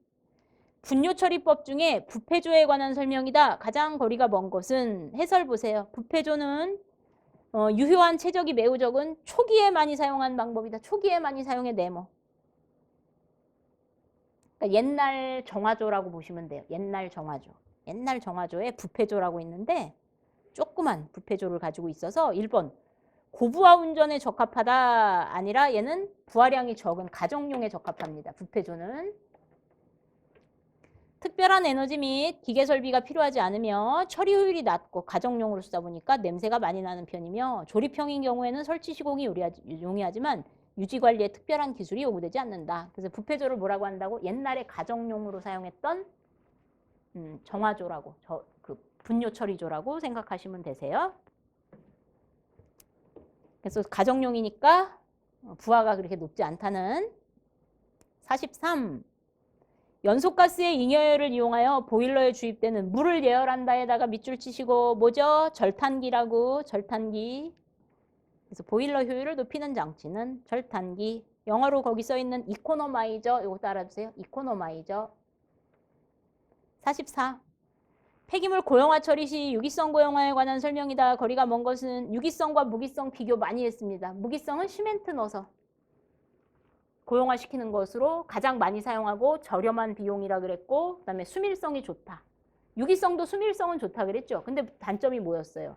분뇨처리법 중에 부패조에 관한 설명이다. 가장 거리가 먼 것은 해설 보세요. 부패조는 유효한 체적이 매우 적은 초기에 많이 사용한 방법이다. 초기에 많이 사용해 네모. 그러니까 옛날 정화조라고 보시면 돼요. 옛날 정화조. 옛날 정화조에 부패조라고 있는데 조그만 부패조를 가지고 있어서 1번 고부하 운전에 적합하다 아니라 얘는 부하량이 적은 가정용에 적합합니다. 부패조는. 특별한 에너지 및 기계 설비가 필요하지 않으며 처리 효율이 낮고 가정용으로 쓰다 보니까 냄새가 많이 나는 편이며 조립형인 경우에는 설치 시공이 용이하지만 유지 관리에 특별한 기술이 요구되지 않는다. 그래서 부패조를 뭐라고 한다고? 옛날에 가정용으로 사용했던 정화조라고, 그 분뇨 처리조라고 생각하시면 되세요. 그래서 가정용이니까 부하가 그렇게 높지 않다는. 43. 연소가스의 잉여열을 이용하여 보일러에 주입되는 물을 예열한다에다가 밑줄 치시고 뭐죠? 절탄기라고. 절탄기. 그래서 보일러 효율을 높이는 장치는 절탄기. 영어로 거기 써있는 이코노마이저, 이거 따라주세요. 이코노마이저. 44. 폐기물 고형화 처리 시 유기성 고형화에 관한 설명이다. 거리가 먼 것은 유기성과 무기성 비교 많이 했습니다. 무기성은 시멘트 넣어서 고형화시키는 것으로 가장 많이 사용하고 저렴한 비용이라 그랬고, 그다음에 수밀성이 좋다. 유기성도 수밀성은 좋다 그랬죠. 근데 단점이 뭐였어요?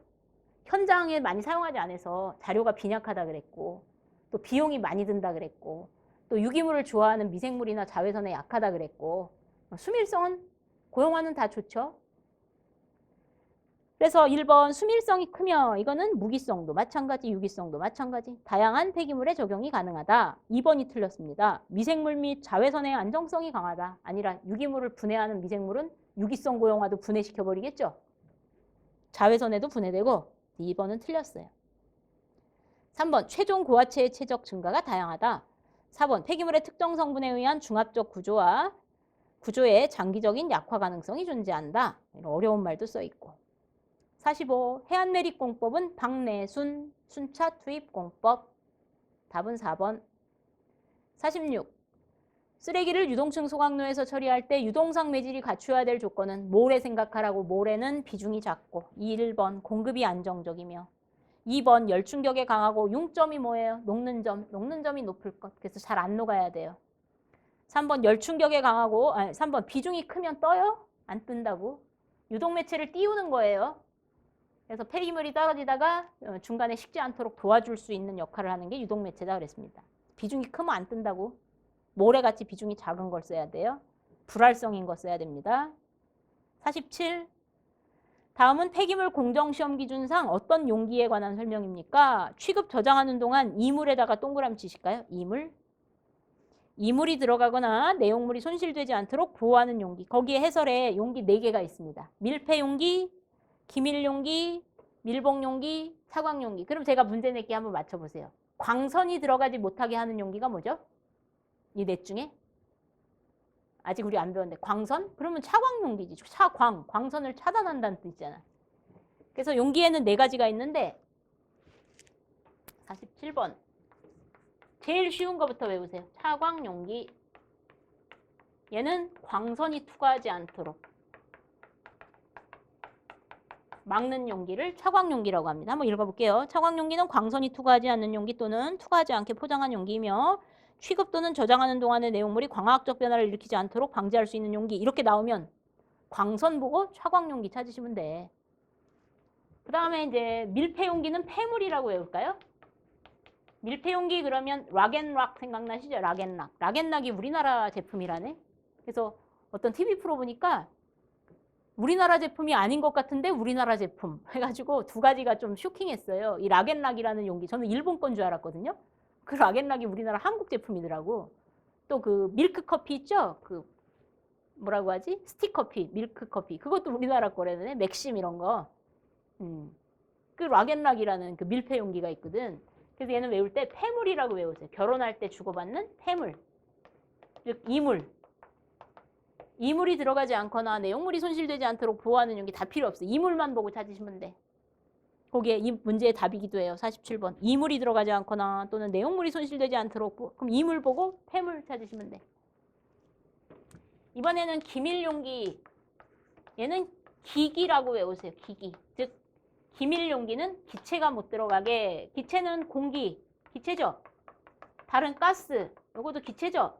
현장에 많이 사용하지 않아서 자료가 빈약하다 그랬고, 또 비용이 많이 든다 그랬고, 또 유기물을 좋아하는 미생물이나 자외선에 약하다 그랬고, 수밀성은 고형화는 다 좋죠. 그래서 1번 수밀성이 크며 이거는 무기성도 마찬가지, 유기성도 마찬가지. 다양한 폐기물에 적용이 가능하다. 2번이 틀렸습니다. 미생물 및 자외선의 안정성이 강하다. 아니라 유기물을 분해하는 미생물은 유기성 고형화도 분해시켜버리겠죠. 자외선에도 분해되고. 2번은 틀렸어요. 3번 최종 고화체의 체적 증가가 다양하다. 4번 폐기물의 특정 성분에 의한 중합적 구조의 장기적인 약화 가능성이 존재한다. 이런 어려운 말도 써있고. 45. 해안내립공법은 박내순, 순차 투입공법. 답은 4번. 46. 쓰레기를 유동층 소각로에서 처리할 때 유동상 매질이 갖추어야 될 조건은 모래 생각하라고. 모래는 비중이 작고. 1번 공급이 안정적이며. 2번 열충격에 강하고. 융점이 뭐예요? 녹는 점. 녹는 점이 높을 것. 그래서 잘 안 녹아야 돼요. 3번 열충격에 강하고. 3번 비중이 크면 떠요? 안 뜬다고. 유동매체를 띄우는 거예요. 그래서 폐기물이 떨어지다가 중간에 식지 않도록 도와줄 수 있는 역할을 하는 게 유동매체다 그랬습니다. 비중이 크면 안 뜬다고. 모래같이 비중이 작은 걸 써야 돼요. 불활성인 거 써야 됩니다. 47. 다음은 폐기물 공정시험 기준상 어떤 용기에 관한 설명입니까? 취급 저장하는 동안 이물에다가 동그라미 치실까요? 이물. 이물이 들어가거나 내용물이 손실되지 않도록 보호하는 용기. 거기에 해설에 용기 4개가 있습니다. 밀폐 용기, 기밀 용기, 밀봉 용기, 차광 용기. 그럼 제가 문제 낼게 한번 맞춰보세요. 광선이 들어가지 못하게 하는 용기가 뭐죠? 이 넷 중에? 아직 우리 안 배웠는데 광선? 그러면 차광 용기지. 광선을 차단한다는 뜻이잖아. 그래서 용기에는 4가지가 있는데 47번. 제일 쉬운 거부터 외우세요. 차광 용기. 얘는 광선이 투과하지 않도록 막는 용기를 차광 용기라고 합니다. 한번 읽어볼게요. 차광 용기는 광선이 투과하지 않는 용기 또는 투과하지 않게 포장한 용기이며 취급 또는 저장하는 동안의 내용물이 광화학적 변화를 일으키지 않도록 방지할 수 있는 용기. 이렇게 나오면 광선 보고 차광 용기 찾으시면 돼. 그 다음에 이제 밀폐 용기는 폐물이라고 외울까요? 밀폐 용기 그러면 락앤락 생각나시죠? 락앤락. 락앤락이 우리나라 제품이라네. 그래서 어떤 TV 프로 보니까 우리나라 제품이 아닌 것 같은데 우리나라 제품 해가지고 2가지가 좀 쇼킹했어요. 이 락앤락이라는 용기. 저는 일본 건 줄 알았거든요. 그 락앤락이 우리나라 한국 제품이더라고. 또 그 밀크 커피 있죠? 그 뭐라고 하지? 스틱커피, 밀크 커피. 그것도 우리나라 거래네. 맥심 이런 거. 그 락앤락이라는 그 밀폐 용기가 있거든. 그래서 얘는 외울 때 폐물이라고 외우세요. 결혼할 때 주고받는 폐물. 즉 이물. 이물이 들어가지 않거나 내용물이 손실되지 않도록 보호하는 용기 다 필요 없어요. 이물만 보고 찾으시면 돼. 거기에 이 문제의 답이기도 해요. 47번. 이물이 들어가지 않거나 또는 내용물이 손실되지 않도록 그럼 이물 보고 폐물 찾으시면 돼. 이번에는 기밀용기. 얘는 기기라고 외우세요. 기기. 즉 기밀용기는 기체가 못 들어가게. 기체는 공기. 기체죠. 다른 가스. 이것도 기체죠.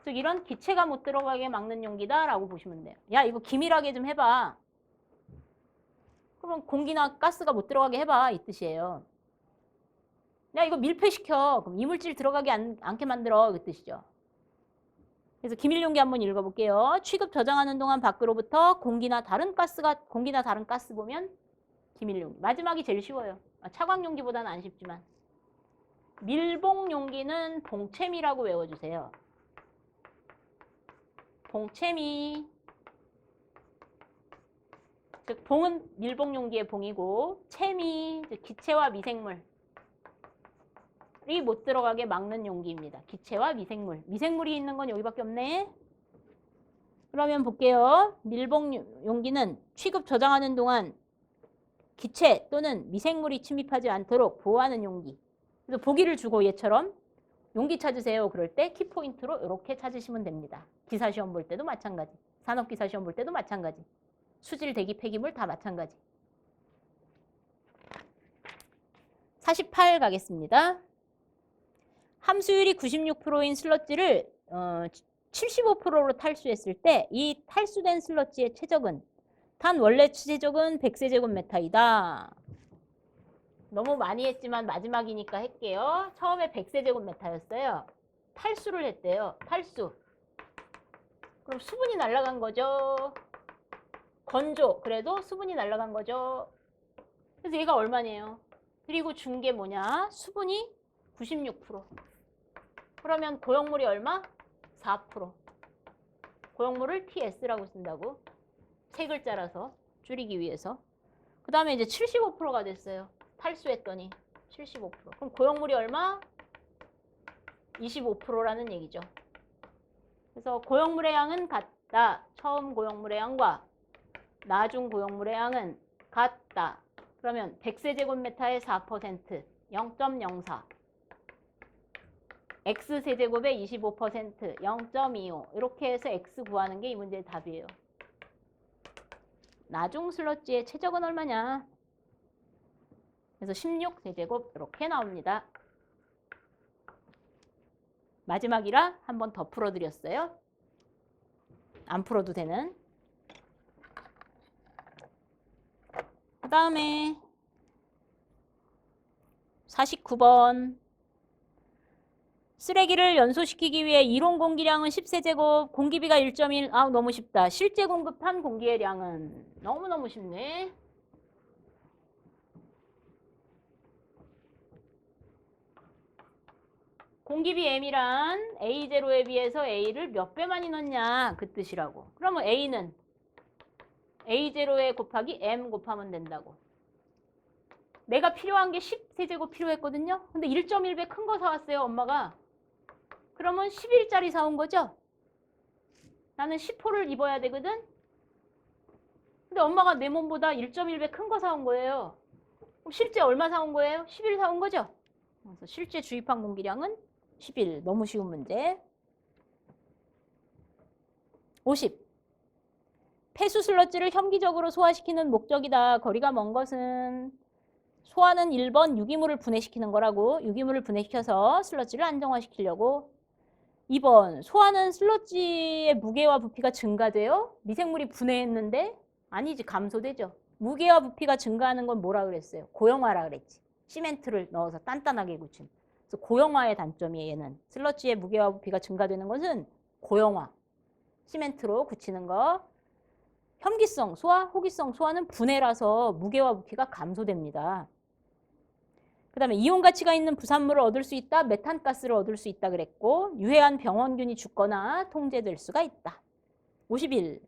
즉 이런 기체가 못 들어가게 막는 용기다라고 보시면 돼요. 야 이거 기밀하게 좀 해봐. 그럼 공기나 가스가 못 들어가게 해봐 이 뜻이에요. 야 이거 밀폐시켜. 그럼 이물질 들어가게 않게 만들어 그 뜻이죠. 그래서 기밀용기 한번 읽어볼게요. 취급 저장하는 동안 밖으로부터 공기나 다른 가스 보면 기밀용기. 마지막이 제일 쉬워요. 차광용기보다는 안 쉽지만. 밀봉용기는 봉채미라고 외워주세요. 봉채미. 즉 봉은 밀봉용기의 봉이고 채미, 즉 기체와 미생물이 못 들어가게 막는 용기입니다. 기체와 미생물. 미생물이 있는 건 여기밖에 없네. 그러면 볼게요. 밀봉용기는 취급 저장하는 동안 기체 또는 미생물이 침입하지 않도록 보호하는 용기. 그래서 보기를 주고 얘처럼 용기 찾으세요. 그럴 때 키포인트로 이렇게 찾으시면 됩니다. 기사시험 볼 때도 마찬가지. 산업기사시험 볼 때도 마찬가지. 수질, 대기, 폐기물 다 마찬가지. 48 가겠습니다. 함수율이 96%인 슬러지를 75%로 탈수했을 때 이 탈수된 슬러지의 최적은 단 원래 최적은 100세제곱미터이다. 너무 많이 했지만 마지막이니까 할게요. 처음에 100세제곱미터였어요. 탈수를 했대요. 탈수. 그럼 수분이 날아간 거죠. 건조. 그래도 수분이 날아간 거죠. 그래서 얘가 얼마네요. 그리고 준 게 뭐냐? 수분이 96%. 그러면 고용물이 얼마? 4%. 고용물을 TS라고 쓴다고. 세 글자라서 줄이기 위해서. 그 다음에 이제 75%가 됐어요. 탈수했더니 75%. 그럼 고용물이 얼마? 25%라는 얘기죠. 그래서 고용물의 양은 같다. 처음 고용물의 양과 나중 고용물의 양은 같다. 그러면 100세제곱미터의 4%, 0.04. X세제곱의 25%, 0.25. 이렇게 해서 X 구하는 게 이 문제의 답이에요. 나중 슬러지의 최적은 얼마냐? 그래서 16세제곱 이렇게 나옵니다. 마지막이라 한 번 더 풀어드렸어요. 안 풀어도 되는. 그 다음에 49번. 쓰레기를 연소시키기 위해 이론 공기량은 10세제곱, 공기비가 1.1. 아, 너무 쉽다. 실제 공급한 공기의 량은 너무너무 쉽네. 공기비 M이란 A0에 비해서 A를 몇 배 많이 넣냐 그 뜻이라고. 그러면 A는 A0에 곱하기 M 곱하면 된다고. 내가 필요한 게 10세제곱 필요했거든요. 근데 1.1배 큰 거 사왔어요, 엄마가. 그러면 11짜리 사온 거죠? 나는 10호를 입어야 되거든? 근데 엄마가 내 몸보다 1.1배 큰 거 사온 거예요. 그럼 실제 얼마 사온 거예요? 11 사온 거죠? 그래서 실제 주입한 공기량은 11. 너무 쉬운 문제. 50. 폐수 슬러지를 혐기적으로 소화시키는 목적이다. 거리가 먼 것은 소화는 1번 유기물을 분해시키는 거라고. 유기물을 분해시켜서 슬러지를 안정화시키려고. 2번 소화는 슬러지의 무게와 부피가 증가돼요? 미생물이 분해했는데? 아니지, 감소되죠. 무게와 부피가 증가하는 건 뭐라 그랬어요? 고형화라 그랬지. 시멘트를 넣어서 단단하게 굳힌. 그래서 고형화의 단점이에요, 얘는. 슬러지의 무게와 부피가 증가되는 것은 고형화. 시멘트로 굳히는 거. 혐기성 소화, 호기성 소화는 분해라서 무게와 부피가 감소됩니다. 그 다음에 이온 가치가 있는 부산물을 얻을 수 있다. 메탄가스를 얻을 수 있다 그랬고 유해한 병원균이 죽거나 통제될 수가 있다. 51.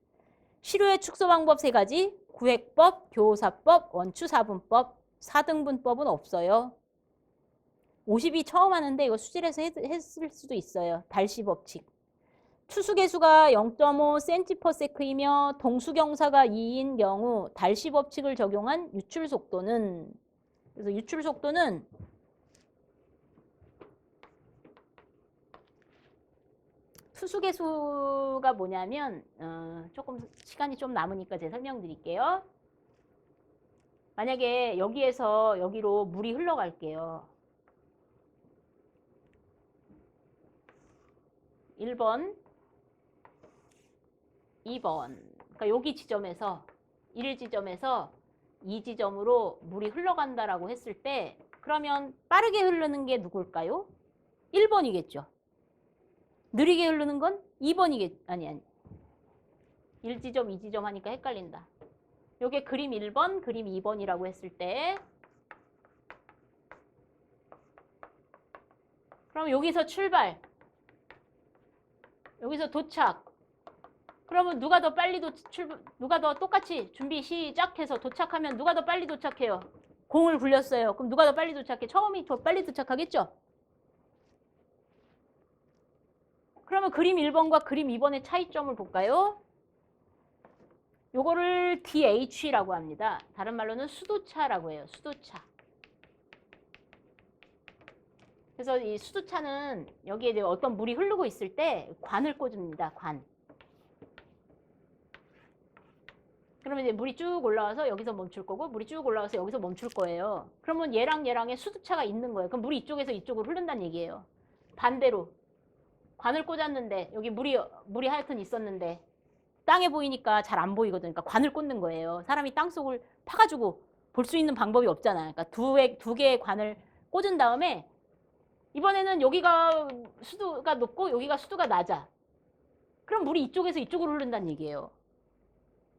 시료의 축소 방법 3가지. 구획법, 교사법, 원추사분법, 4등분법은 없어요. 50이 처음 하는데 이거 수질에서 했을 수도 있어요. 달시 법칙. 투수계수가 0.5cm/s이며 동수경사가 2인 경우 달시 법칙을 적용한 유출 속도는, 그래서 유출 속도는 투수계수가 뭐냐면 조금 시간이 좀 남으니까 제가 설명드릴게요. 만약에 여기에서 여기로 물이 흘러갈게요. 1번, 2번. 그러니까 여기 지점에서 1지점에서 2지점으로 물이 흘러간다라고 했을 때 그러면 빠르게 흐르는 게 누굴까요? 1번이겠죠. 느리게 흐르는 건 2번이겠, 아니. 1지점, 2지점 하니까 헷갈린다. 요게 그림 1번, 그림 2번이라고 했을 때 그럼 여기서 출발, 여기서 도착. 그러면 누가 더 빨리 누가 더 똑같이 준비 시작해서 도착하면 누가 더 빨리 도착해요? 공을 굴렸어요. 그럼 누가 더 빨리 도착해? 처음이 더 빨리 도착하겠죠? 그러면 그림 1번과 그림 2번의 차이점을 볼까요? 요거를 DH라고 합니다. 다른 말로는 수도차라고 해요. 수도차. 그래서 이 수도차는 여기에 이제 어떤 물이 흐르고 있을 때 관을 꽂습니다. 관. 그러면 이제 물이 쭉 올라와서 여기서 멈출 거고 물이 쭉 올라와서 여기서 멈출 거예요. 그러면 얘랑 얘랑의 수도차가 있는 거예요. 그럼 물이 이쪽에서 이쪽으로 흐른다는 얘기예요. 반대로 관을 꽂았는데 여기 물이 하여튼 있었는데 땅에 보이니까 잘 안 보이거든요. 그러니까 관을 꽂는 거예요. 사람이 땅 속을 파가지고 볼 수 있는 방법이 없잖아요. 그러니까 두 개의 관을 꽂은 다음에 이번에는 여기가 수도가 높고 여기가 수도가 낮아. 그럼 물이 이쪽에서 이쪽으로 흐른다는 얘기예요.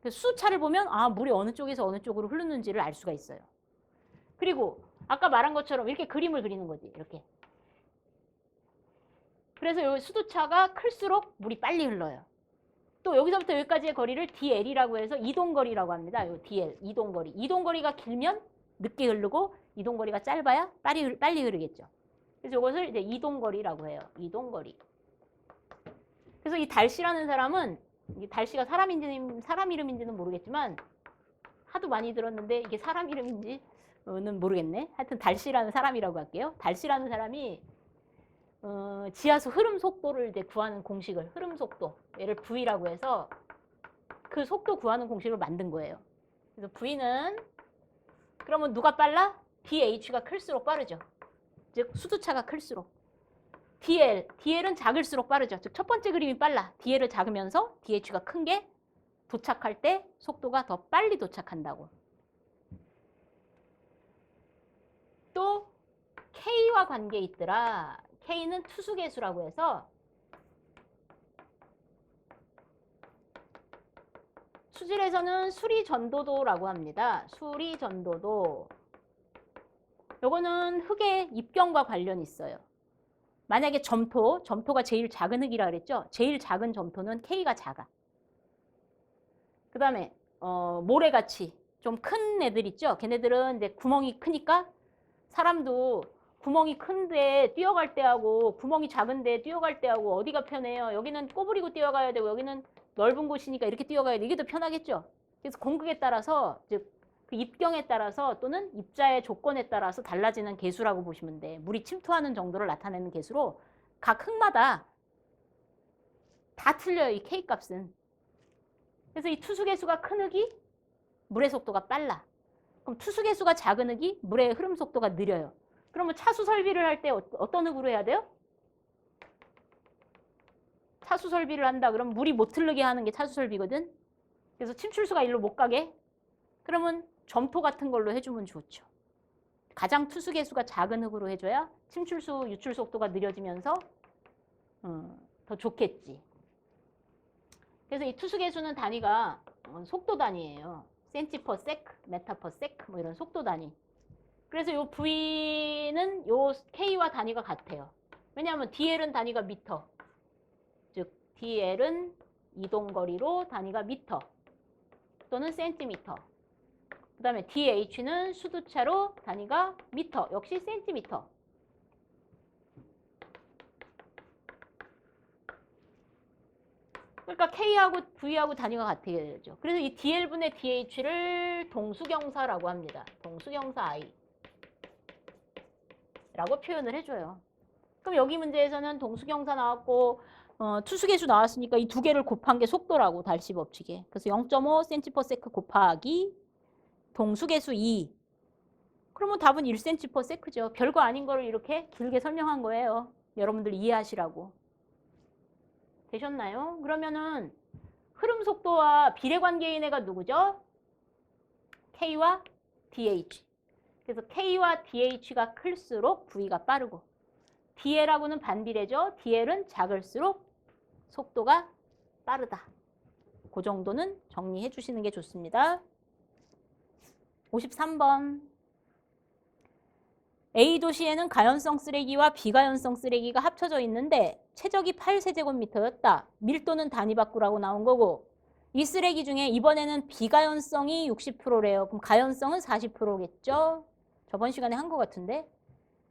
수차를 보면 물이 어느 쪽에서 어느 쪽으로 흐르는지를 알 수가 있어요. 그리고 아까 말한 것처럼 이렇게 그림을 그리는 거지. 이렇게. 그래서 이 수도차가 클수록 물이 빨리 흘러요. 또 여기서부터 여기까지의 거리를 DL이라고 해서 이동거리라고 합니다. 요 DL, 이동거리. 이동거리가 길면 늦게 흐르고 이동거리가 짧아야 빨리 흐르겠죠. 그래서 이것을 이제 이동거리라고 해요. 이동거리. 그래서 이 달씨라는 사람은 이게 달씨가 사람 이름인지는 모르겠지만 하도 많이 들었는데 이게 사람 이름인지는 모르겠네. 하여튼 달씨라는 사람이라고 할게요. 달씨라는 사람이 지하수 흐름 속도를 이제 구하는 공식을, 흐름 속도, 얘를 V라고 해서 그 속도 구하는 공식을 만든 거예요. 그래서 V는 그러면 누가 빨라? DH가 클수록 빠르죠. 즉 수두차가 클수록. DL은 작을수록 빠르죠. 즉 첫 번째 그림이 빨라. DL을 작으면서 DH가 큰 게 도착할 때 속도가 더 빨리 도착한다고. 또 K와 관계 있더라. K는 투수계수라고 해서 수질에서는 수리전도도라고 합니다. 수리전도도. 요거는 흙의 입경과 관련이 있어요. 만약에 점토가 제일 작은 흙이라 그랬죠? 제일 작은 점토는 K가 작아. 그 다음에 모래같이 좀 큰 애들 있죠? 걔네들은 이제 구멍이 크니까 사람도 구멍이 큰데 뛰어갈 때하고 구멍이 작은데 뛰어갈 때하고 어디가 편해요? 여기는 꼬부리고 뛰어가야 되고 여기는 넓은 곳이니까 이렇게 뛰어가야 돼. 이게 더 편하겠죠? 그래서 공극에 따라서 즉 그 입경에 따라서 또는 입자의 조건에 따라서 달라지는 계수라고 보시면 돼. 물이 침투하는 정도를 나타내는 계수로 각 흙마다 다 틀려요. 이 K값은. 그래서 이 투수계수가 큰 흙이 물의 속도가 빨라. 그럼 투수계수가 작은 흙이 물의 흐름 속도가 느려요. 그러면 차수 설비를 할 때 어떤 흙으로 해야 돼요? 차수 설비를 한다. 그러면 물이 못 흐르게 하는 게 차수 설비거든. 그래서 침출수가 일로 못 가게. 그러면 점토 같은 걸로 해주면 좋죠. 가장 투수계수가 작은 흙으로 해줘야 침출수, 유출 속도가 느려지면서 더 좋겠지. 그래서 이 투수계수는 단위가 속도 단위예요. cm/sec, m/sec 뭐 이런 속도 단위. 그래서 요 V는 요 K와 단위가 같아요. 왜냐하면 DL은 단위가 미터. 즉 DL은 이동거리로 단위가 미터 또는 센티미터. 그 다음에 DH는 수두차로 단위가 미터, 역시 센티미터. 그러니까 K하고 V하고 단위가 같아야 되죠. 그래서 이 DL분의 DH를 동수경사라고 합니다. 동수경사 I 라고 표현을 해줘요. 그럼 여기 문제에서는 동수경사 나왔고 투수계수 나왔으니까 이 두 개를 곱한 게 속도라고, 달시 법칙에. 그래서 0.5cm/s 곱하기 동수계수 2. 그러면 답은 1cm/s죠. 별거 아닌 거를 이렇게 길게 설명한 거예요. 여러분들 이해하시라고. 되셨나요? 그러면은 흐름 속도와 비례관계인 애가 누구죠? K와 DH. 그래서 K와 DH가 클수록 V가 빠르고, DL하고는 반비례죠. DL은 작을수록 속도가 빠르다. 그 정도는 정리해 주시는 게 좋습니다. 53번. A 도시에는 가연성 쓰레기와 비가연성 쓰레기가 합쳐져 있는데 최적이 8세제곱미터였다. 밀도는 단위 바꾸라고 나온 거고, 이 쓰레기 중에 이번에는 비가연성이 60%래요. 그럼 가연성은 40%겠죠? 저번 시간에 한 거 같은데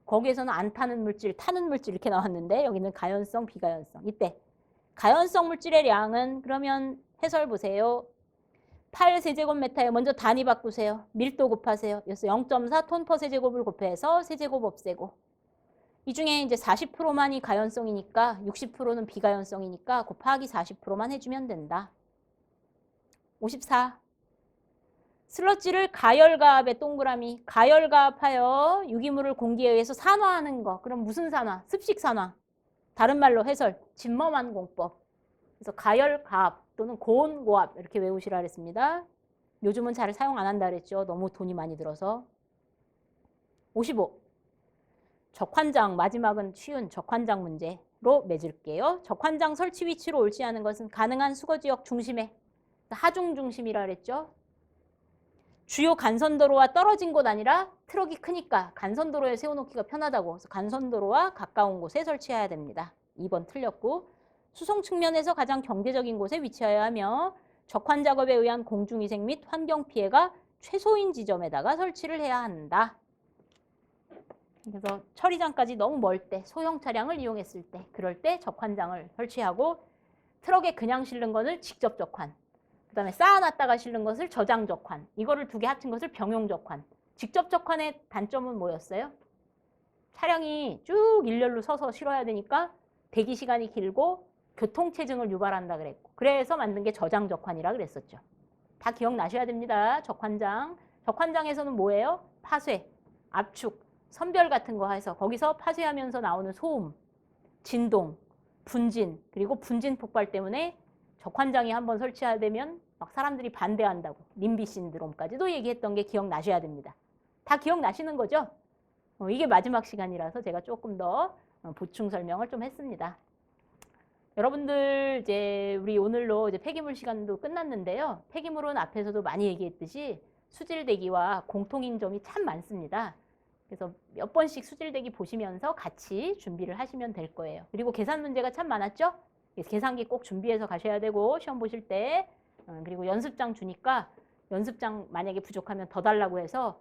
거기에서는 안 타는 물질, 타는 물질 이렇게 나왔는데 여기는 가연성, 비가연성. 이때 가연성 물질의 양은, 그러면 해설 보세요. 8세제곱미터에 먼저 단위 바꾸세요. 밀도 곱하세요. 그래서 0.4톤 퍼 세제곱을 곱해서 세제곱 없애고, 이 중에 이제 40%만이 가연성이니까 60%는 비가연성이니까 곱하기 40%만 해주면 된다. 54. 슬러지를 가열가압에 동그라미, 가열가압하여 유기물을 공기에 의해서 산화하는 거. 그럼 무슨 산화? 습식산화. 다른 말로 해설, 진범한 공법. 그래서 가열가압 또는 고온고압 이렇게 외우시라 그랬습니다. 요즘은 잘 사용 안 한다 그랬죠. 너무 돈이 많이 들어서. 55. 적환장, 마지막은 쉬운 적환장 문제로 맺을게요. 적환장 설치 위치로 옳지 않은 것은 가능한 수거지역 중심에, 하중 중심이라 그랬죠. 주요 간선도로와 떨어진 곳 아니라 트럭이 크니까 간선도로에 세워놓기가 편하다고. 그래서 간선도로와 가까운 곳에 설치해야 됩니다. 2번 틀렸고, 수송 측면에서 가장 경제적인 곳에 위치하여야 하며 적환 작업에 의한 공중위생 및 환경 피해가 최소인 지점에다가 설치를 해야 한다. 그래서 처리장까지 너무 멀 때, 소형 차량을 이용했을 때, 그럴 때 적환장을 설치하고, 트럭에 그냥 실는 거를 직접 적환, 그 다음에 쌓아놨다가 실는 것을 저장 적환, 이거를 두 개 합친 것을 병용 적환. 직접 적환의 단점은 뭐였어요? 차량이 쭉 일렬로 서서 실어야 되니까 대기 시간이 길고 교통체증을 유발한다 그랬고, 그래서 만든 게 저장 적환이라 그랬었죠. 다 기억나셔야 됩니다. 적환장. 적환장에서는 뭐예요? 파쇄, 압축, 선별 같은 거 해서 거기서 파쇄하면서 나오는 소음, 진동, 분진, 그리고 분진 폭발 때문에 적환장이 한번 설치되면 막 사람들이 반대한다고, 님비 신드롬까지도 얘기했던 게 기억나셔야 됩니다. 다 기억나시는 거죠? 이게 마지막 시간이라서 제가 조금 더 보충 설명을 좀 했습니다. 여러분들 이제 우리 오늘로 이제 폐기물 시간도 끝났는데요. 폐기물은 앞에서도 많이 얘기했듯이 수질대기와 공통인 점이 참 많습니다. 그래서 몇 번씩 수질대기 보시면서 같이 준비를 하시면 될 거예요. 그리고 계산 문제가 참 많았죠? 계산기 꼭 준비해서 가셔야 되고, 시험 보실 때. 그리고 연습장 주니까 연습장 만약에 부족하면 더 달라고 해서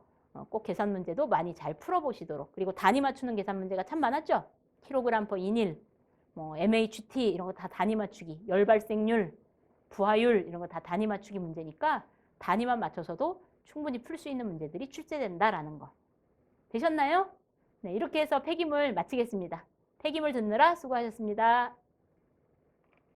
꼭 계산 문제도 많이 잘 풀어보시도록. 그리고 단위 맞추는 계산 문제가 참 많았죠? 킬로그램 퍼 인일, 뭐 MHT 이런 거 다 단위 맞추기, 열 발생률, 부하율 이런 거 다 단위 맞추기 문제니까 단위만 맞춰서도 충분히 풀 수 있는 문제들이 출제된다라는 거. 되셨나요? 네, 이렇게 해서 폐기물 마치겠습니다. 폐기물 듣느라 수고하셨습니다.